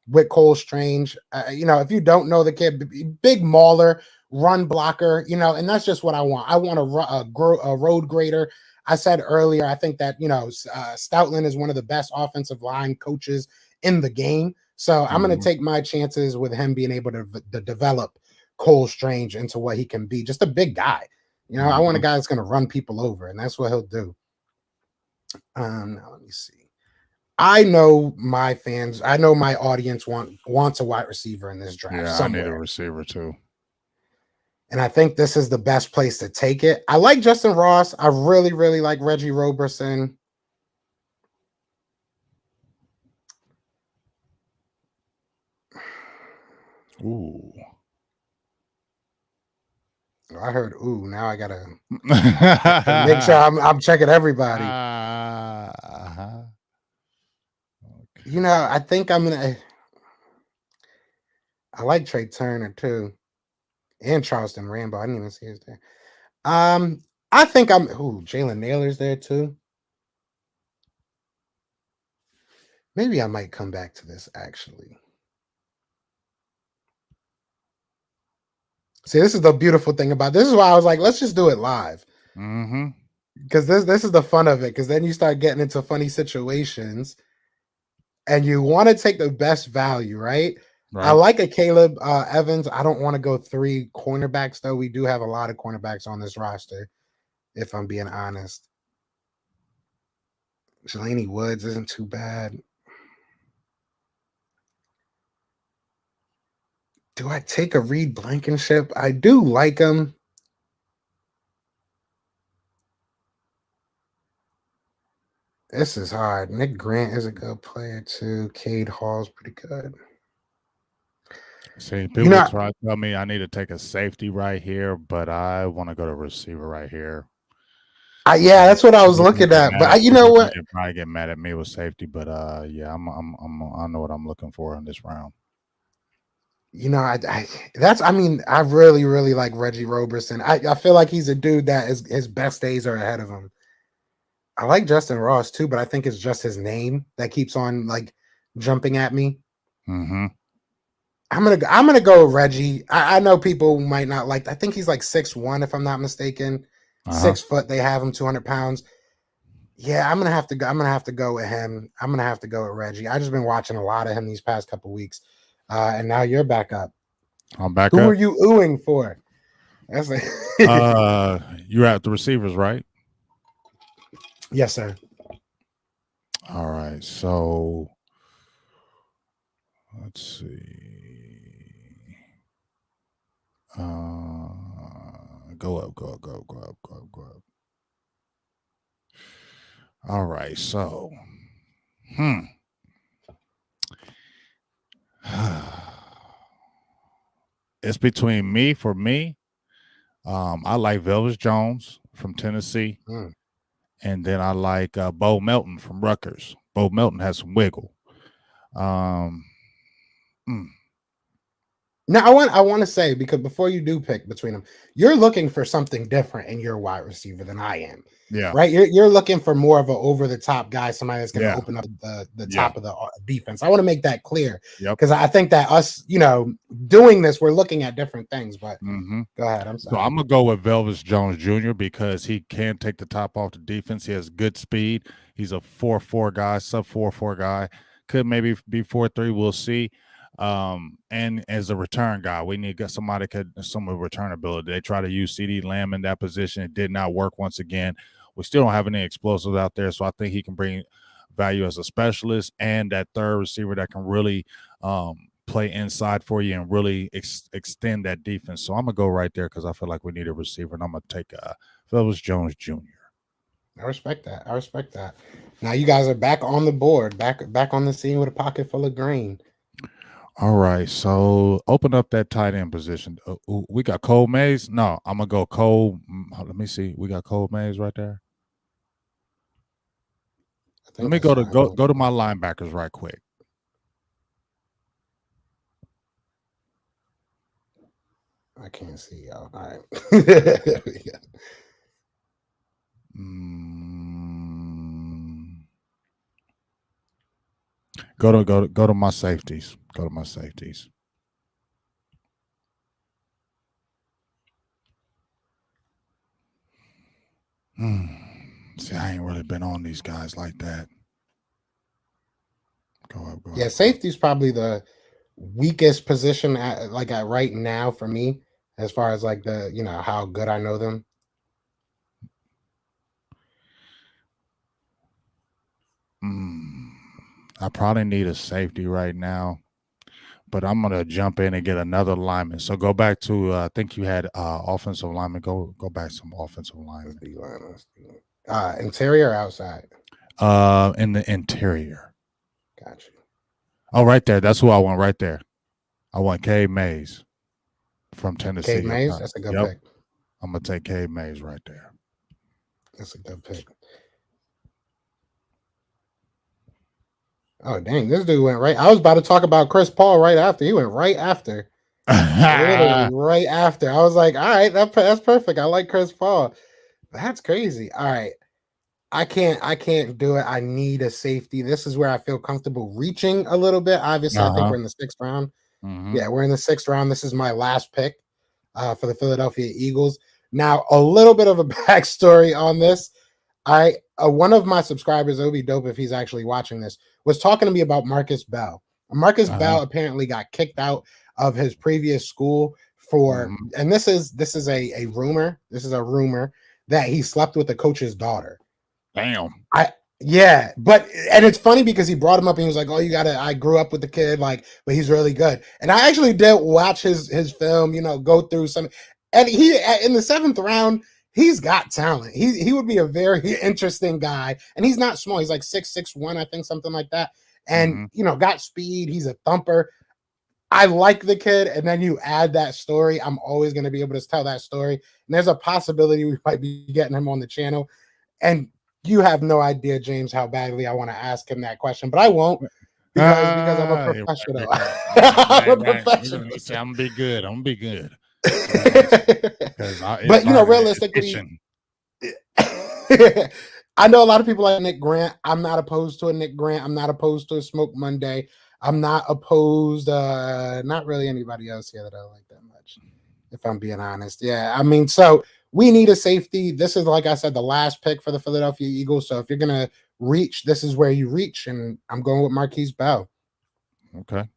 with Cole Strange. If you don't know the kid, big mauler, run blocker, and that's just what I want. I want a road grader. I said earlier, I think that, Stoutland is one of the best offensive line coaches in the game. So I'm going to take my chances with him being able to develop Cole Strange into what he can be. Just a big guy. I want a guy that's going to run people over, and that's what he'll do. Now let me see. I know my fans, I know my audience wants a wide receiver in this draft. Yeah, somewhere. I need a receiver too. And I think this is the best place to take it. I like Justin Ross. I really, really like Reggie Roberson. Ooh. I heard, ooh, now I gotta make sure I'm checking everybody. Okay. You know, I think I like Trey Turner too. And Charleston Rambo. I didn't even see his there. I think Jalen Naylor's there too. Maybe I might come back to this actually. See, this is the beautiful thing about this. Is why I was like, let's just do it live. Mm-hmm. Because this is the fun of it. Because then you start getting into funny situations, and you want to take the best value, right? I like a Caleb Evans. I don't want to go 3 cornerbacks though. We do have a lot of cornerbacks on this roster, if I'm being honest. Jelani Woods isn't too bad. Do I take a Reed Blankenship? I do like him. This is hard. Nick Grant is a good player too. Cade Hall's pretty good. See, people try to tell me I need to take a safety right here, but I want to go to receiver right here. Yeah, that's what I was looking at. But you know what? You probably get mad at me with safety, but yeah, I know what I'm looking for in this round. You know, I really, really like Reggie Roberson. I feel like he's a dude that his best days are ahead of him. I like Justin Ross too, but I think it's just his name that keeps on like jumping at me. Mm-hmm. I'm gonna go with Reggie. I know people might not like. I think he's like 6'1", if I'm not mistaken. 6 foot. They have him 200 pounds. Yeah, I'm gonna have to go with him. I'm gonna have to go with Reggie. I just been watching a lot of him these past couple weeks, and now you're back up. I'm back Who up. are you oohing for? That's you're at the receivers, right? Yes, sir. All right, so let's see. Go up. All right, so it's between me. I like Velvis Jones from Tennessee, and then I like Bo Melton from Rutgers. Bo Melton has some wiggle. Now I want to say, because before you do pick between them, you're looking for something different in your wide receiver than I am. Yeah. Right. You're looking for more of an over the top guy, somebody that's going to open up the top of the defense. I want to make that clear because I think that us, doing this, we're looking at different things. But go ahead. I'm sorry. So I'm gonna go with Velvis Jones Jr. because he can take the top off the defense. He has good speed. He's a 4.4 guy, sub 4.4 guy. Could maybe be 4.3. We'll see. And as a return guy, we need to get somebody some return ability. They try to use CD Lamb in that position. It did not work once again. We still don't have any explosives out there, so I think he can bring value as a specialist and that third receiver that can really play inside for you and really extend that defense. So I'm gonna go right there because I feel like we need a receiver, and I'm gonna take Velvis Jones Jr. I respect that. Now you guys are back on the board, back on the scene with a pocket full of green. All right, so open up that tight end position. We got Cole Mays. No, I'm gonna go Cole. Let me see. We got Cole Mays right there. Let me go to my linebackers right quick. I can't see y'all. All right. Go to my safeties. Go to my safeties. See, I ain't really been on these guys like that. Go up. Safety is probably the weakest position at right now for me, as far as like the how good I know them. I probably need a safety right now, but I'm gonna jump in and get another lineman. So go back to I think you had offensive lineman. Go back some offensive lineman. Interior or outside? In the interior. Gotcha. Oh, right there. That's who I want right there. I want Cade Mays from Tennessee. Cade Mays, that's a good pick. I'm gonna take Cade Mays right there. That's a good pick. Oh dang, this dude went right. I was about to talk about Chris Paul right after. He went right after. Literally right after. I was like, all right, that's perfect. I like Chris Paul. That's crazy. All right. I can't do it. I need a safety. This is where I feel comfortable reaching a little bit. Obviously, I think we're in the 6th round. Yeah, we're in the 6th round. This is my last pick for the Philadelphia Eagles. Now, a little bit of a backstory on this. One of my subscribers, it would be dope if he's actually watching this, was talking to me about Marquis Bell. Marquis Bell apparently got kicked out of his previous school for, and this is a rumor. This is a rumor that he slept with the coach's daughter. Damn. Yeah, and it's funny because he brought him up and he was like, "Oh, I grew up with the kid, like, but he's really good." And I actually did watch his film, go through some, and he in the 7th round, he's got talent. He would be a very interesting guy, and he's not small. He's like 6'1", I think, something like that, and got speed. He's a thumper. I like the kid, and then you add that story. I'm always going to be able to tell that story, and there's a possibility we might be getting him on the channel, and you have no idea, James, how badly I want to ask him that question, but I won't because I'm a professional. I'm a professional. I'm gonna be good. I'm gonna be good. But realistically, I know a lot of people like Nick Grant. I'm not opposed to a Nick Grant. I'm not opposed to a Smoke Monday. I'm not opposed. Not really anybody else here that I like that much, if I'm being honest. Yeah, I mean, so we need a safety. This is, like I said, the last pick for the Philadelphia Eagles. So if you're going to reach, this is where you reach. And I'm going with Marquis Bell. Okay. I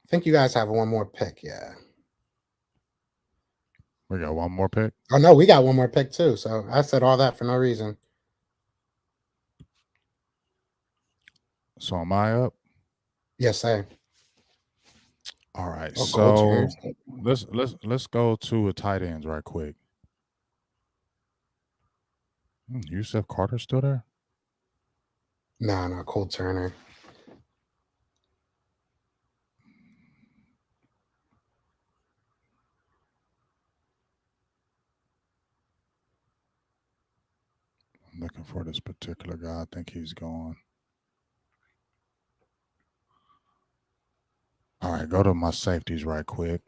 think you guys have one more pick. Yeah. We got one more pick? Oh, no, we got one more pick too. So I said all that for no reason. So am I up? Yes, sir. All right. So let's go to a tight ends right quick. Yusuf Carter still there? No, Cole Turner. I'm looking for this particular guy. I think he's gone. All right, go to my safeties right quick.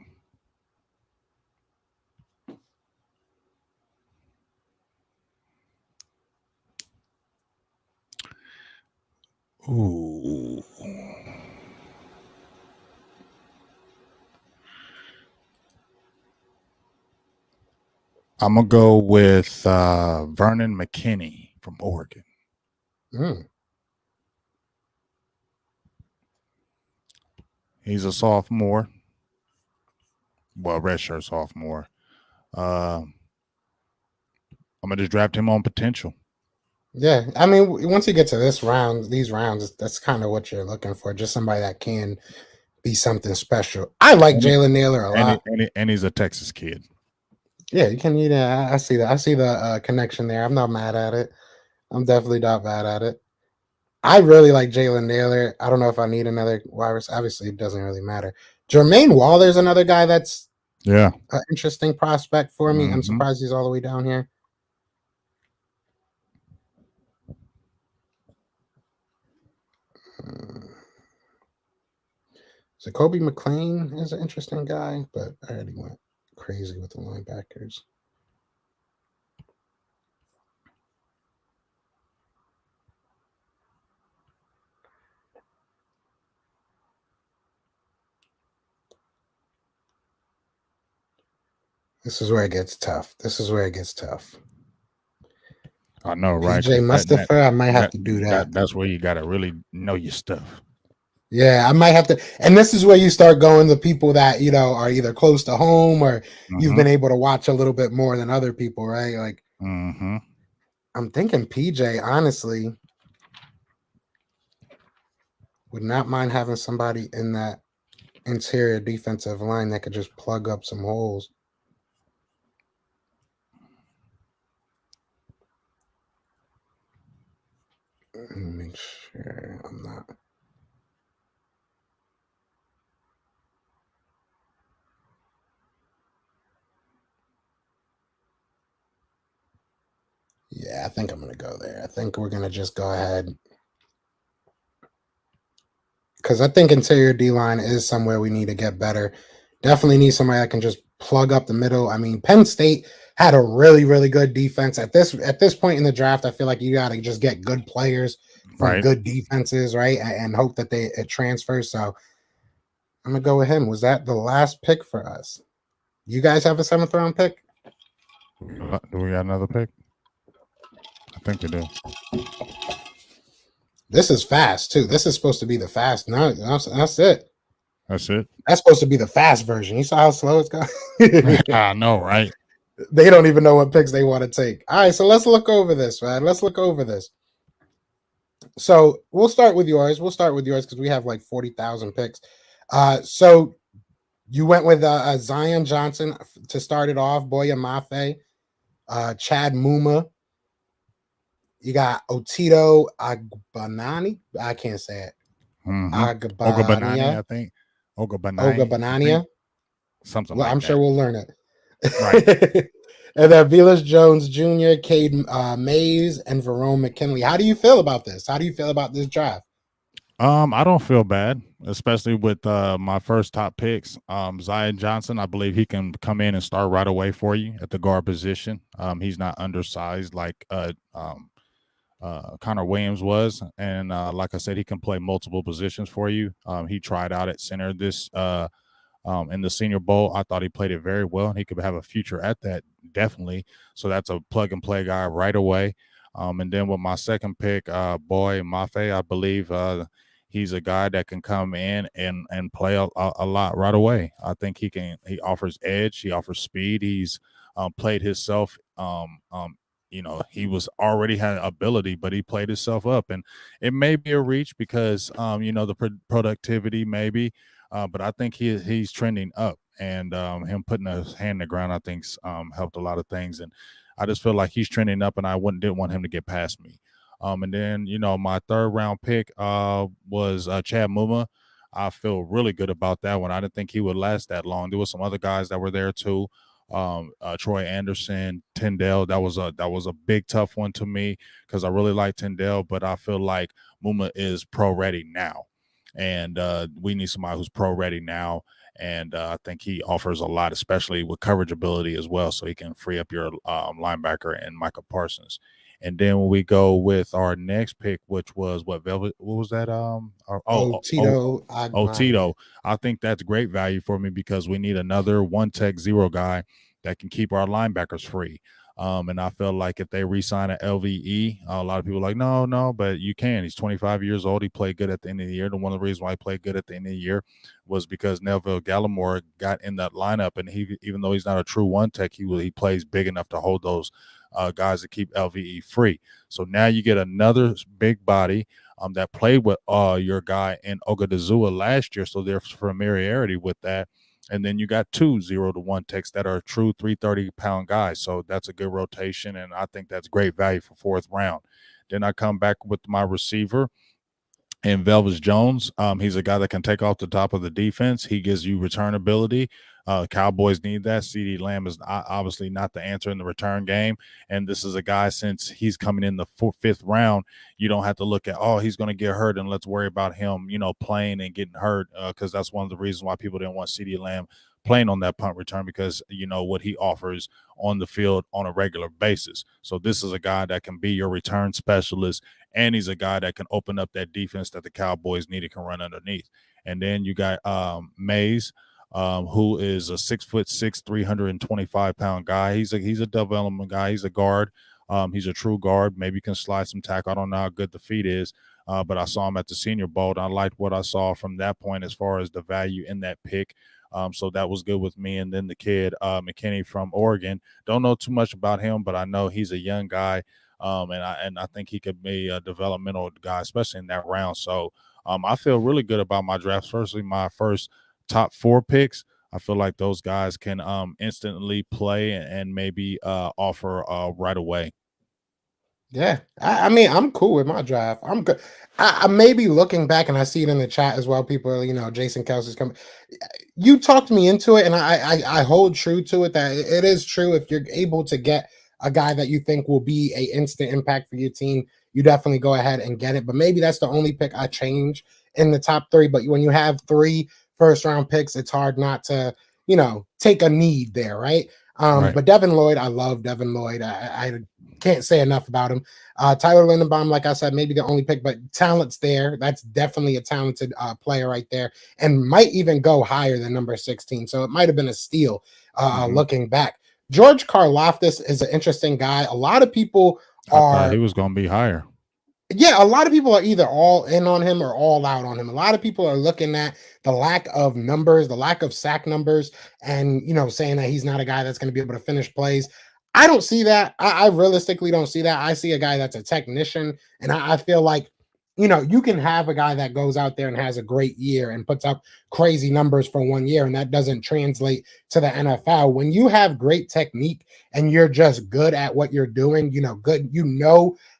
Ooh. I'm going to go with Vernon McKinney from Oregon. He's a sophomore. Well, redshirt sophomore. I'm going to just draft him on potential. Yeah, I mean, once you get to these rounds, that's kind of what you're looking for. Just somebody that can be something special. I like Jalen Naylor a lot. And he's a Texas kid. Yeah, you can. I see that. I see the connection there. I'm not mad at it. I'm definitely not mad at it. I really like Jalen Naylor. I don't know if I need another wide receiver. Obviously, it doesn't really matter. Jermaine Waller's another guy that's an interesting prospect for me. I'm surprised he's all the way down here. So Kobe McLean is an interesting guy, but I already went crazy with the linebackers. This is where it gets tough. I know, right? PJ Mustafa, I might have to do that. That's where you got to really know your stuff. Yeah, I might have to. And this is where you start going to people that, are either close to home or you've been able to watch a little bit more than other people, right? Like, I'm thinking PJ, honestly. Would not mind having somebody in that interior defensive line that could just plug up some holes. Let me make sure I'm not. Yeah, I think I'm going to go there. I think we're going to just go ahead. Because I think interior D-line is somewhere we need to get better. Definitely need somebody that can just plug up the middle. I mean, Penn State had a really, really good defense. At this point in the draft, I feel like you got to just get good players from Right. good defenses, right? And hope that it transfers. So I'm going to go with him. Was that the last pick for us? You guys have a 7th round pick? Do we got another pick? I think we do. This is fast too. This is supposed to be the fast. No, that's it. That's it. That's supposed to be the fast version. You saw how slow it's going? I know, right? They don't even know what picks they want to take. All right, so let's look over this, man. Let's look over this. So we'll start with yours. Because we have like 40,000 picks. So you went with Zion Johnson to start it off, Boya Mafe, Chad Mumma. You got Otito Agbanani. I can't say it. Ogabanani, I think. Ogabanania. Something Well, like I'm that. sure we'll learn it. Right. And then Velus Jones Jr., Cade Mays, and Verone McKinley. How do you feel about this? How do you feel about this draft? I don't feel bad, especially with my first top picks. Zion Johnson, I believe he can come in and start right away for you at the guard position. He's not undersized like Connor Williams was, and like I said, he can play multiple positions for you. He tried out at center this in the Senior Bowl. I thought he played it very well, and he could have a future at that, definitely. So that's a plug and play guy right away. And then with my second pick, Boy Mafe, I believe he's a guy that can come in and play a lot right away. I think he offers edge, he offers speed. He's played himself. He was already had ability, but he played himself up, and it may be a reach because the productivity maybe. But I think he's trending up, and him putting his hand in the ground, I think, helped a lot of things. And I just feel like he's trending up, and I didn't want him to get past me. And then my 3rd round pick was Chad Mumma. I feel really good about that one. I didn't think he would last that long. There were some other guys that were there too. Troy Anderson, Tyndale. That was a big tough one to me because I really like Tyndale, but I feel like Mumma is pro ready now. And we need somebody who's pro ready now. And I think he offers a lot, especially with coverage ability as well. So he can free up your linebacker and Micah Parsons. And then when we go with our next pick, which was what was that? Otito Otito. I think that's great value for me because we need another one tech zero guy that can keep our linebackers free. And I felt like if they re-sign an LVE, a lot of people are like, no, but you can. He's 25 years old. He played good at the end of the year. And one of the reasons why he played good at the end of the year was because Neville Gallimore got in that lineup. And he, even though he's not a true one tech, he plays big enough to hold those guys to keep LVE free. So now you get another big body that played with your guy in Ogadazua last year. So there's familiarity with that. And then you got 2 0-1 techs that are true 330-pound guys. So that's a good rotation. And I think that's great value for 4th round. Then I come back with my receiver and Velvis Jones. He's a guy that can take off the top of the defense. He gives you return ability. Cowboys need that. CeeDee Lamb is obviously not the answer in the return game. And this is a guy, since he's coming in the 5th round, you don't have to look at, he's going to get hurt and let's worry about him, playing and getting hurt, because that's one of the reasons why people didn't want CeeDee Lamb playing on that punt return, because what he offers on the field on a regular basis. So this is a guy that can be your return specialist, and he's a guy that can open up that defense that the Cowboys need. It can run underneath. And then you got Mays, who is a 6'6", 325-pound guy. He's a development guy. He's a guard. He's a true guard. Maybe can slide some tackle. I don't know how good the feet is, but I saw him at the Senior Bowl, and I liked what I saw from that point as far as the value in that pick. So that was good with me. And then the kid, McKinney from Oregon, don't know too much about him, but I know he's a young guy. And I think he could be a developmental guy, especially in that round. So I feel really good about my draft, especially my first top 4 picks. I feel like those guys can instantly play and maybe offer right away. Yeah, I mean, I'm cool with my draft. I'm good. I may be looking back, and I see it in the chat as well. People are, Jason Kelsey's coming. You talked me into it, and I hold true to it that it is true. If you're able to get a guy that you think will be a instant impact for your team, you definitely go ahead and get it. But maybe that's the only pick I change in the top 3. But when you have 3 first round picks, it's hard not to, take a need there, right? Right. But Devin Lloyd, I love Devin Lloyd. I can't say enough about him. Tyler Lindenbaum, like I said, maybe the only pick, but talent's there. That's definitely a talented player right there, and might even go higher than number 16. So it might have been a steal looking back. George Karlaftis is an interesting guy. A lot of people I thought he was going to be higher. Yeah, a lot of people are either all in on him or all out on him. A lot of people are looking at the lack of numbers, the lack of sack numbers, and saying that he's not a guy that's going to be able to finish plays. I don't see that. I realistically don't see that. I see a guy that's a technician, and I feel like you can have a guy that goes out there and has a great year and puts up crazy numbers for 1 year, and that doesn't translate to the NFL. When you have great technique and you're just good at what you're doing, good,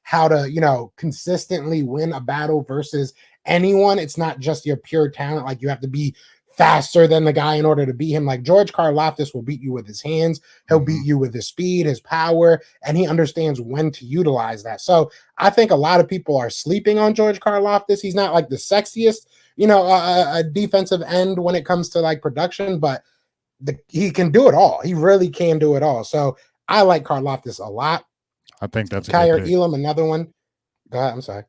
how to, consistently win a battle versus anyone. It's not just your pure talent. Like, you have to be faster than the guy in order to beat him. Like, George Karlaftis will beat you with his hands. He'll beat you with his speed, his power, and he understands when to utilize that. So I think a lot of people are sleeping on George Karlaftis. He's not like the sexiest, a defensive end when it comes to like production, but he can do it all. He really can do it all. So I like Karlaftis a lot. I think that's a Kyer good pick. Elam, another one. Go ahead. I'm sorry.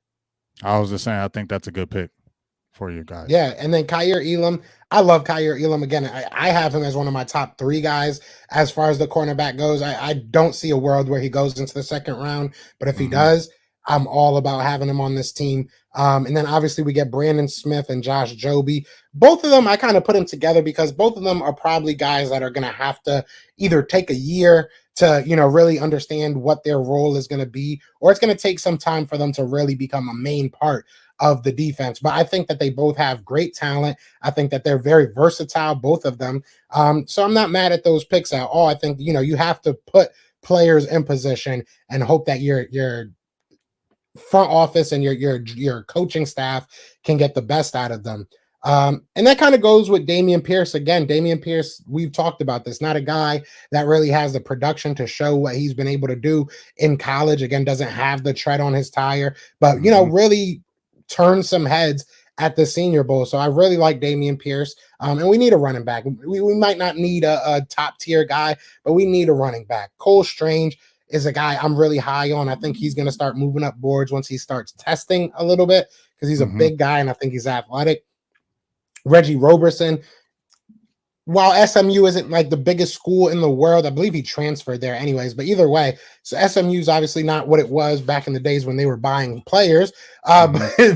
I was just saying, I think that's a good pick for you guys. Yeah, and then Kyer Elam. I love Kyer Elam. Again, I have him as one of my top 3 guys as far as the cornerback goes. I don't see a world where he goes into the second round, but if he does, I'm all about having him on this team. And then obviously we get Brandon Smith and Josh Joby. Both of them, I kind of put them together because both of them are probably guys that are going to have to either take a year to, really understand what their role is going to be, or it's going to take some time for them to really become a main part of the defense. But I think that they both have great talent. I think that they're very versatile, both of them. So I'm not mad at those picks at all. I think, you have to put players in position and hope that your front office and your coaching staff can get the best out of them. And that kind of goes with Damian Pierce. Again, Damian Pierce, we've talked about this, not a guy that really has the production to show what he's been able to do in college. Again, doesn't have the tread on his tire, but, really turned some heads at the Senior Bowl. So I really like Damian Pierce. And we need a running back. We might not need a top tier guy, but we need a running back. Cole Strange is a guy I'm really high on. I think he's going to start moving up boards once he starts testing a little bit because he's a big guy and I think he's athletic. Reggie Roberson, while SMU isn't like the biggest school in the world, I believe he transferred there anyways, but either way, so SMU is obviously not what it was back in the days when they were buying players. But they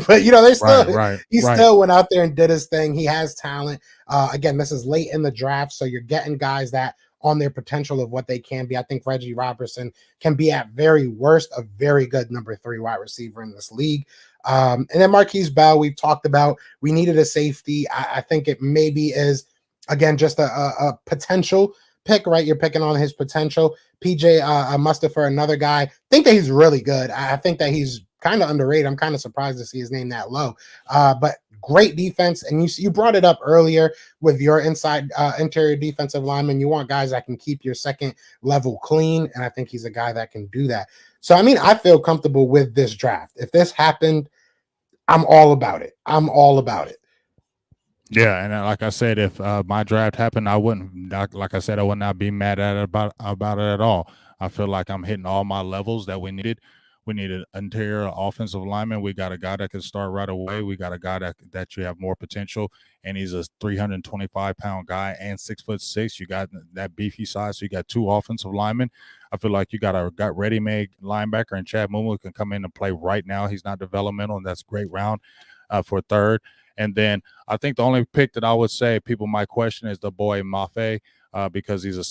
still, still went out there and did his thing. He has talent. Again, this is late in the draft, so you're getting guys that on their potential of what they can be. I think Reggie Roberson can be at very worst a very good number 3 wide receiver in this league. And then Marquis Bell, we've talked about. We needed a safety. I think it maybe is, again, just a potential pick, right? You're picking on his potential. PJ Mustafa, another guy. I think that he's really good. I think that he's kind of underrated. I'm kind of surprised to see his name that low. But great defense. And you brought it up earlier with your interior defensive lineman. You want guys that can keep your second level clean. And I think he's a guy that can do that. So, I mean, I feel comfortable with this draft. If this happened, I'm all about it. I'm all about it. Yeah, and like I said, if my draft happened, I wouldn't. Like I said, I would not be mad at it about it at all. I feel like I'm hitting all my levels that we needed. We needed interior offensive lineman. We got a guy that can start right away. We got a guy that you have more potential, and he's a 325-pound guy and 6'6". You got that beefy size, so you got 2 offensive linemen. I feel like you got ready-made linebacker, and Chad Mumma can come in and play right now. He's not developmental, and that's a great round for third. And then I think the only pick that I would say people might question is the boy Mafe. because he's he's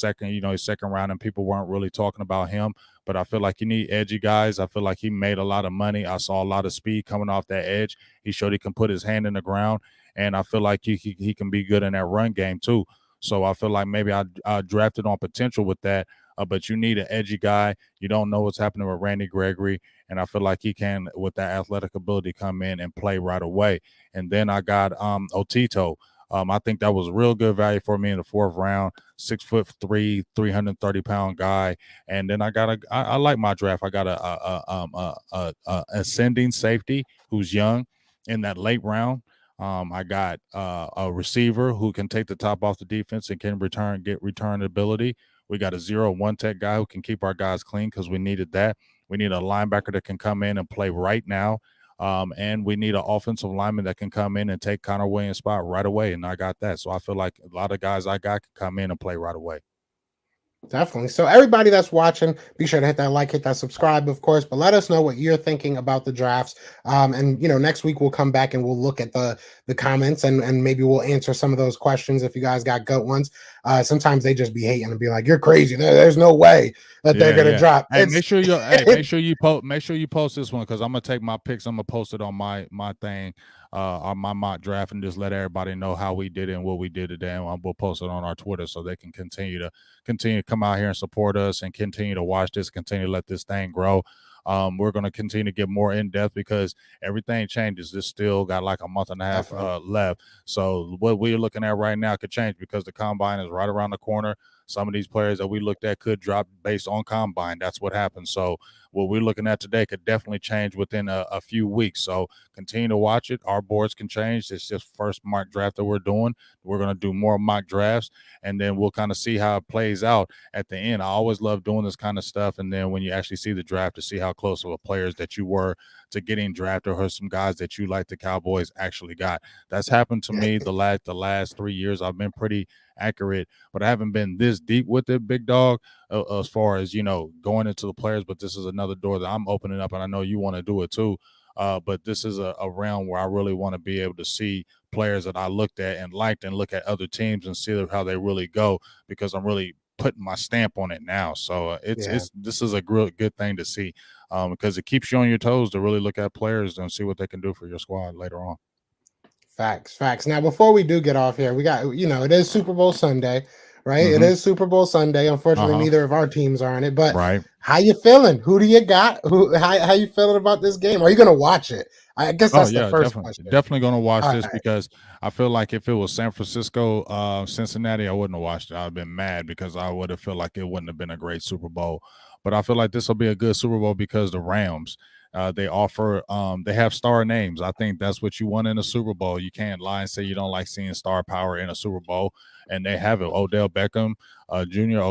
second round and people weren't really talking about him. But I feel like you need edgy guys. I feel like he made a lot of money. I saw a lot of speed coming off that edge. He showed he can put his hand in the ground, and I feel like he can be good in that run game too. So I feel like maybe I drafted on potential with that. But you need an edgy guy. You don't know what's happening with Randy Gregory, and I feel like he can, with that athletic ability, come in and play right away. And then I got Otito. I think that was real good value for me in the 4th round. 6'3", 330-pound guy. And then I like my draft. I got a ascending safety who's young in that late round. I got a receiver who can take the top off the defense and can get return ability. We got a 0-1 tech guy who can keep our guys clean because we needed that. We need a linebacker that can come in and play right now. And we need an offensive lineman that can come in and take Connor Williams' spot right away. And I got that. So I feel like a lot of guys I got can come in and play right away. Definitely. So everybody that's watching, be sure to hit that like, hit that subscribe, of course, but let us know what you're thinking about the drafts. And next week we'll come back and we'll look at the comments and maybe we'll answer some of those questions if you guys got good ones. Sometimes they just be hating and be like, "You're crazy. There's no way that they're gonna drop." Hey, make sure you post this one because I'm gonna take my picks. I'm gonna post it on my thing, on my mock draft, and just let everybody know how we did it and what we did today. And we'll post it on our Twitter so they can continue to come out here and support us and continue to watch this, continue to let this thing grow. We're going to continue to get more in depth because everything changes. This still got like a month and a half left. So what we're looking at right now could change because the combine is right around the corner. Some of these players that we looked at could drop based on combine. That's what happens. So what we're looking at today could definitely change within a few weeks. So continue to watch it. Our boards can change. It's just first mock draft that we're doing. We're going to do more mock drafts, and then we'll kind of see how it plays out at the end. I always love doing this kind of stuff. And then when you actually see the draft to see how close of a players that you were to getting drafted or some guys that you like the Cowboys actually got. That's happened to me the last 3 years. I've been pretty accurate, but I haven't been this deep with it, big dog, as far as, going into the players. But this is another door that I'm opening up, and I know you want to do it too. But this is a realm where I really want to be able to see players that I looked at and liked and look at other teams and see how they really go, because I'm really putting my stamp on it now. So this is a good thing to see, because it keeps you on your toes to really look at players and see what they can do for your squad later on. Facts. Now, before we do get off here, we got, it is Super Bowl Sunday, right? Mm-hmm. It is Super Bowl Sunday. Unfortunately, neither of our teams are in it, but right. How you feeling? Who do you got? How you feeling about this game? Are you going to watch it? I guess that's the first question. Definitely going to watch this because I feel like if it was San Francisco, Cincinnati, I wouldn't have watched it. I'd have been mad because I would have felt like it wouldn't have been a great Super Bowl. But I feel like this will be a good Super Bowl because the Rams, they offer, they have star names. I think that's what you want in a Super Bowl. You can't lie and say you don't like seeing star power in a Super Bowl, and they have it. Odell Beckham Jr.,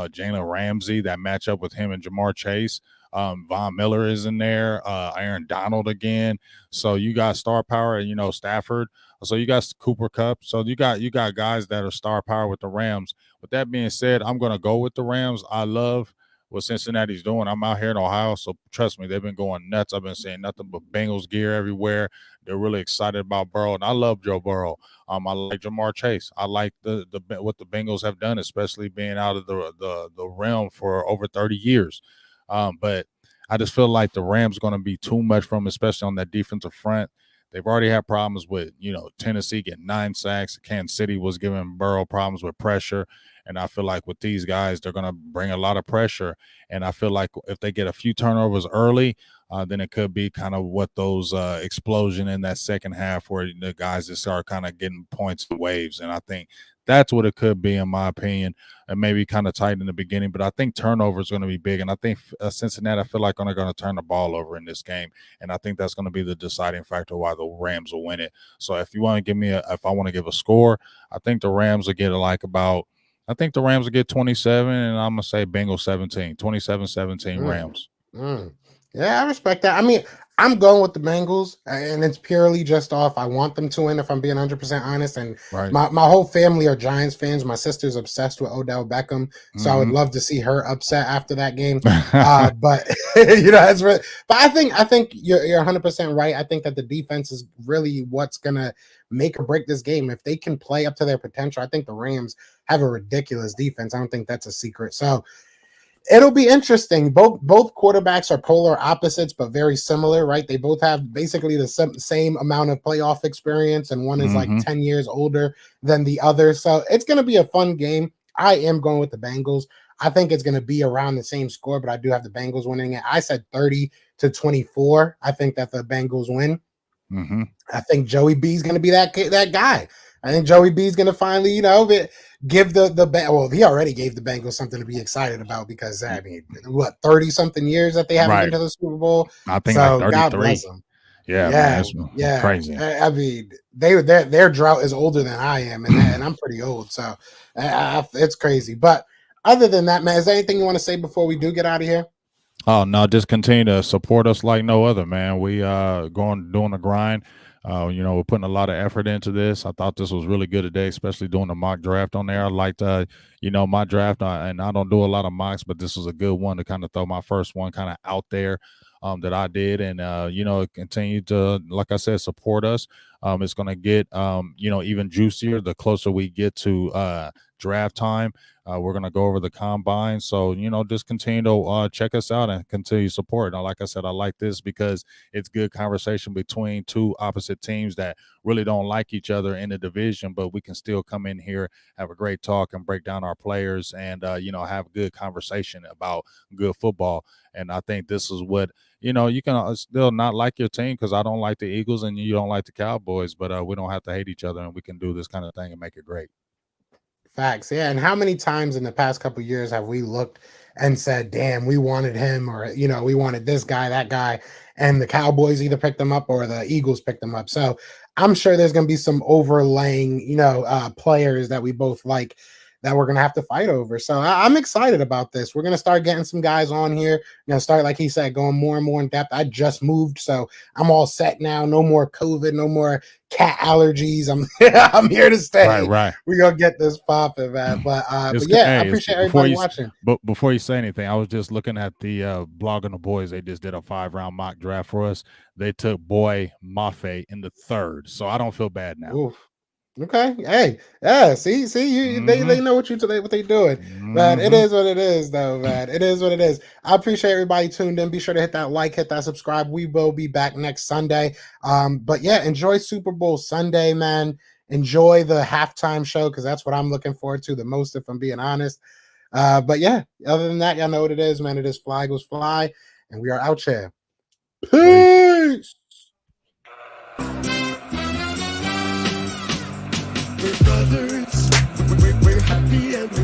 Jalen Ramsey, that matchup with him and Jamar Chase. Von Miller is in there, Aaron Donald again. So you got star power, and Stafford. So you got Cooper Kupp. So you got guys that are star power with the Rams. With that being said, I'm gonna go with the Rams. I love what Cincinnati's doing. I'm out here in Ohio, so trust me, they've been going nuts. I've been seeing nothing but Bengals gear everywhere. They're really excited about Burrow, and I love Joe Burrow. I like Jamar Chase. I like the what the Bengals have done, especially being out of the realm for over 30 years. But I just feel like the Rams going to be too much from, especially on that defensive front. They've already had problems with, Tennessee getting 9 sacks. Kansas City was giving Burrow problems with pressure. And I feel like with these guys, they're going to bring a lot of pressure. And I feel like if they get a few turnovers early, then it could be kind of what those explosion in that second half where the guys just start kind of getting points and waves. And I think that's what it could be, in my opinion, and maybe kind of tight in the beginning. But I think turnover is going to be big. And I think Cincinnati, I feel like, are going to turn the ball over in this game. And I think that's going to be the deciding factor why the Rams will win it. So if you want to give me if I want to give a score, I think the Rams will get I think the Rams will get 27, and I'm going to say Bengals 17, 27-17 Rams. Yeah, I respect that. I mean, I'm going with the Bengals, and it's purely just off. I want them to win, if I'm being 100% honest. And Right. my whole family are Giants fans. My sister's obsessed with Odell Beckham, so I would Hmm. love to see her upset after that game. But you know, it's really, but I think you're 100% right. I think that the defense is really what's gonna make or break this game. If they can play up to their potential, I think the Rams have a ridiculous defense. I don't think that's a secret. So it'll be interesting. Both quarterbacks are polar opposites, but very similar, right? They both have basically the same amount of playoff experience, and one is like Hmm. 10 years older than the other. So it's going to be a fun game. I am going with the Bengals. I think it's going to be around the same score, but I do have the Bengals winning it. I said 30-24. I think that the Bengals win. Hmm. I think Joey B is going to be that guy. I think Joey B is going to finally, give the well, he already gave the Bengals something to be excited about because I mean, what 30 something years that they haven't been Right. to the Super Bowl. I think like So God bless 33. them. Yeah, man, Yeah, it's yeah. crazy. I mean, their drought is older than I am, and I'm pretty old, so it's crazy. But other than that, man, is there anything you want to say before we do get out of here? Oh no, just continue to support us like no other, man. We doing the grind. We're putting a lot of effort into this. I thought this was really good today, especially doing the mock draft on there. I liked my draft, and I don't do a lot of mocks, but this was a good one to kind of throw my first one kind of out there that I did, and continue to, like I said, support us. It's gonna get even juicier the closer we get to draft time. We're going to go over the combine. So, just continue to check us out and continue to support. Now, like I said, I like this because it's good conversation between two opposite teams that really don't like each other in the division, but we can still come in here, have a great talk, and break down our players and, have good conversation about good football. And I think this is what, you can still not like your team because I don't like the Eagles and you don't like the Cowboys, but we don't have to hate each other and we can do this kind of thing and make it great. Facts, yeah. And how many times in the past couple of years have we looked and said, "Damn, we wanted him," or we wanted this guy, that guy, and the Cowboys either picked them up or the Eagles picked them up. So I'm sure there's going to be some overlaying, players that we both like that we're going to have to fight over. So I'm excited about this. We're going to start getting some guys on here. Going to start, like he said, going more and more in depth. I just moved, so I'm all set now. No more COVID, no more cat allergies. I'm here to Right, stay. right. We're gonna get this popping, man. But yeah, I appreciate everybody watching. But before you say anything, I was just looking at the blog on the boys. They just did a 5-round mock draft for us. They took Boy Mafe in the 3rd, so I don't feel bad now. Oof. Okay. Hey, yeah. See, they know what they doing. Man, it is what it is, though, man. It is what it is. I appreciate everybody tuned in. Be sure to hit that like, hit that subscribe. We will be back next Sunday. But yeah, enjoy Super Bowl Sunday, man. Enjoy the halftime show because that's what I'm looking forward to the most, if I'm being honest. But yeah, other than that, y'all know what it is, man. It is Fly Goes Fly, and we are out here. Peace. We're brothers. We're happy and we're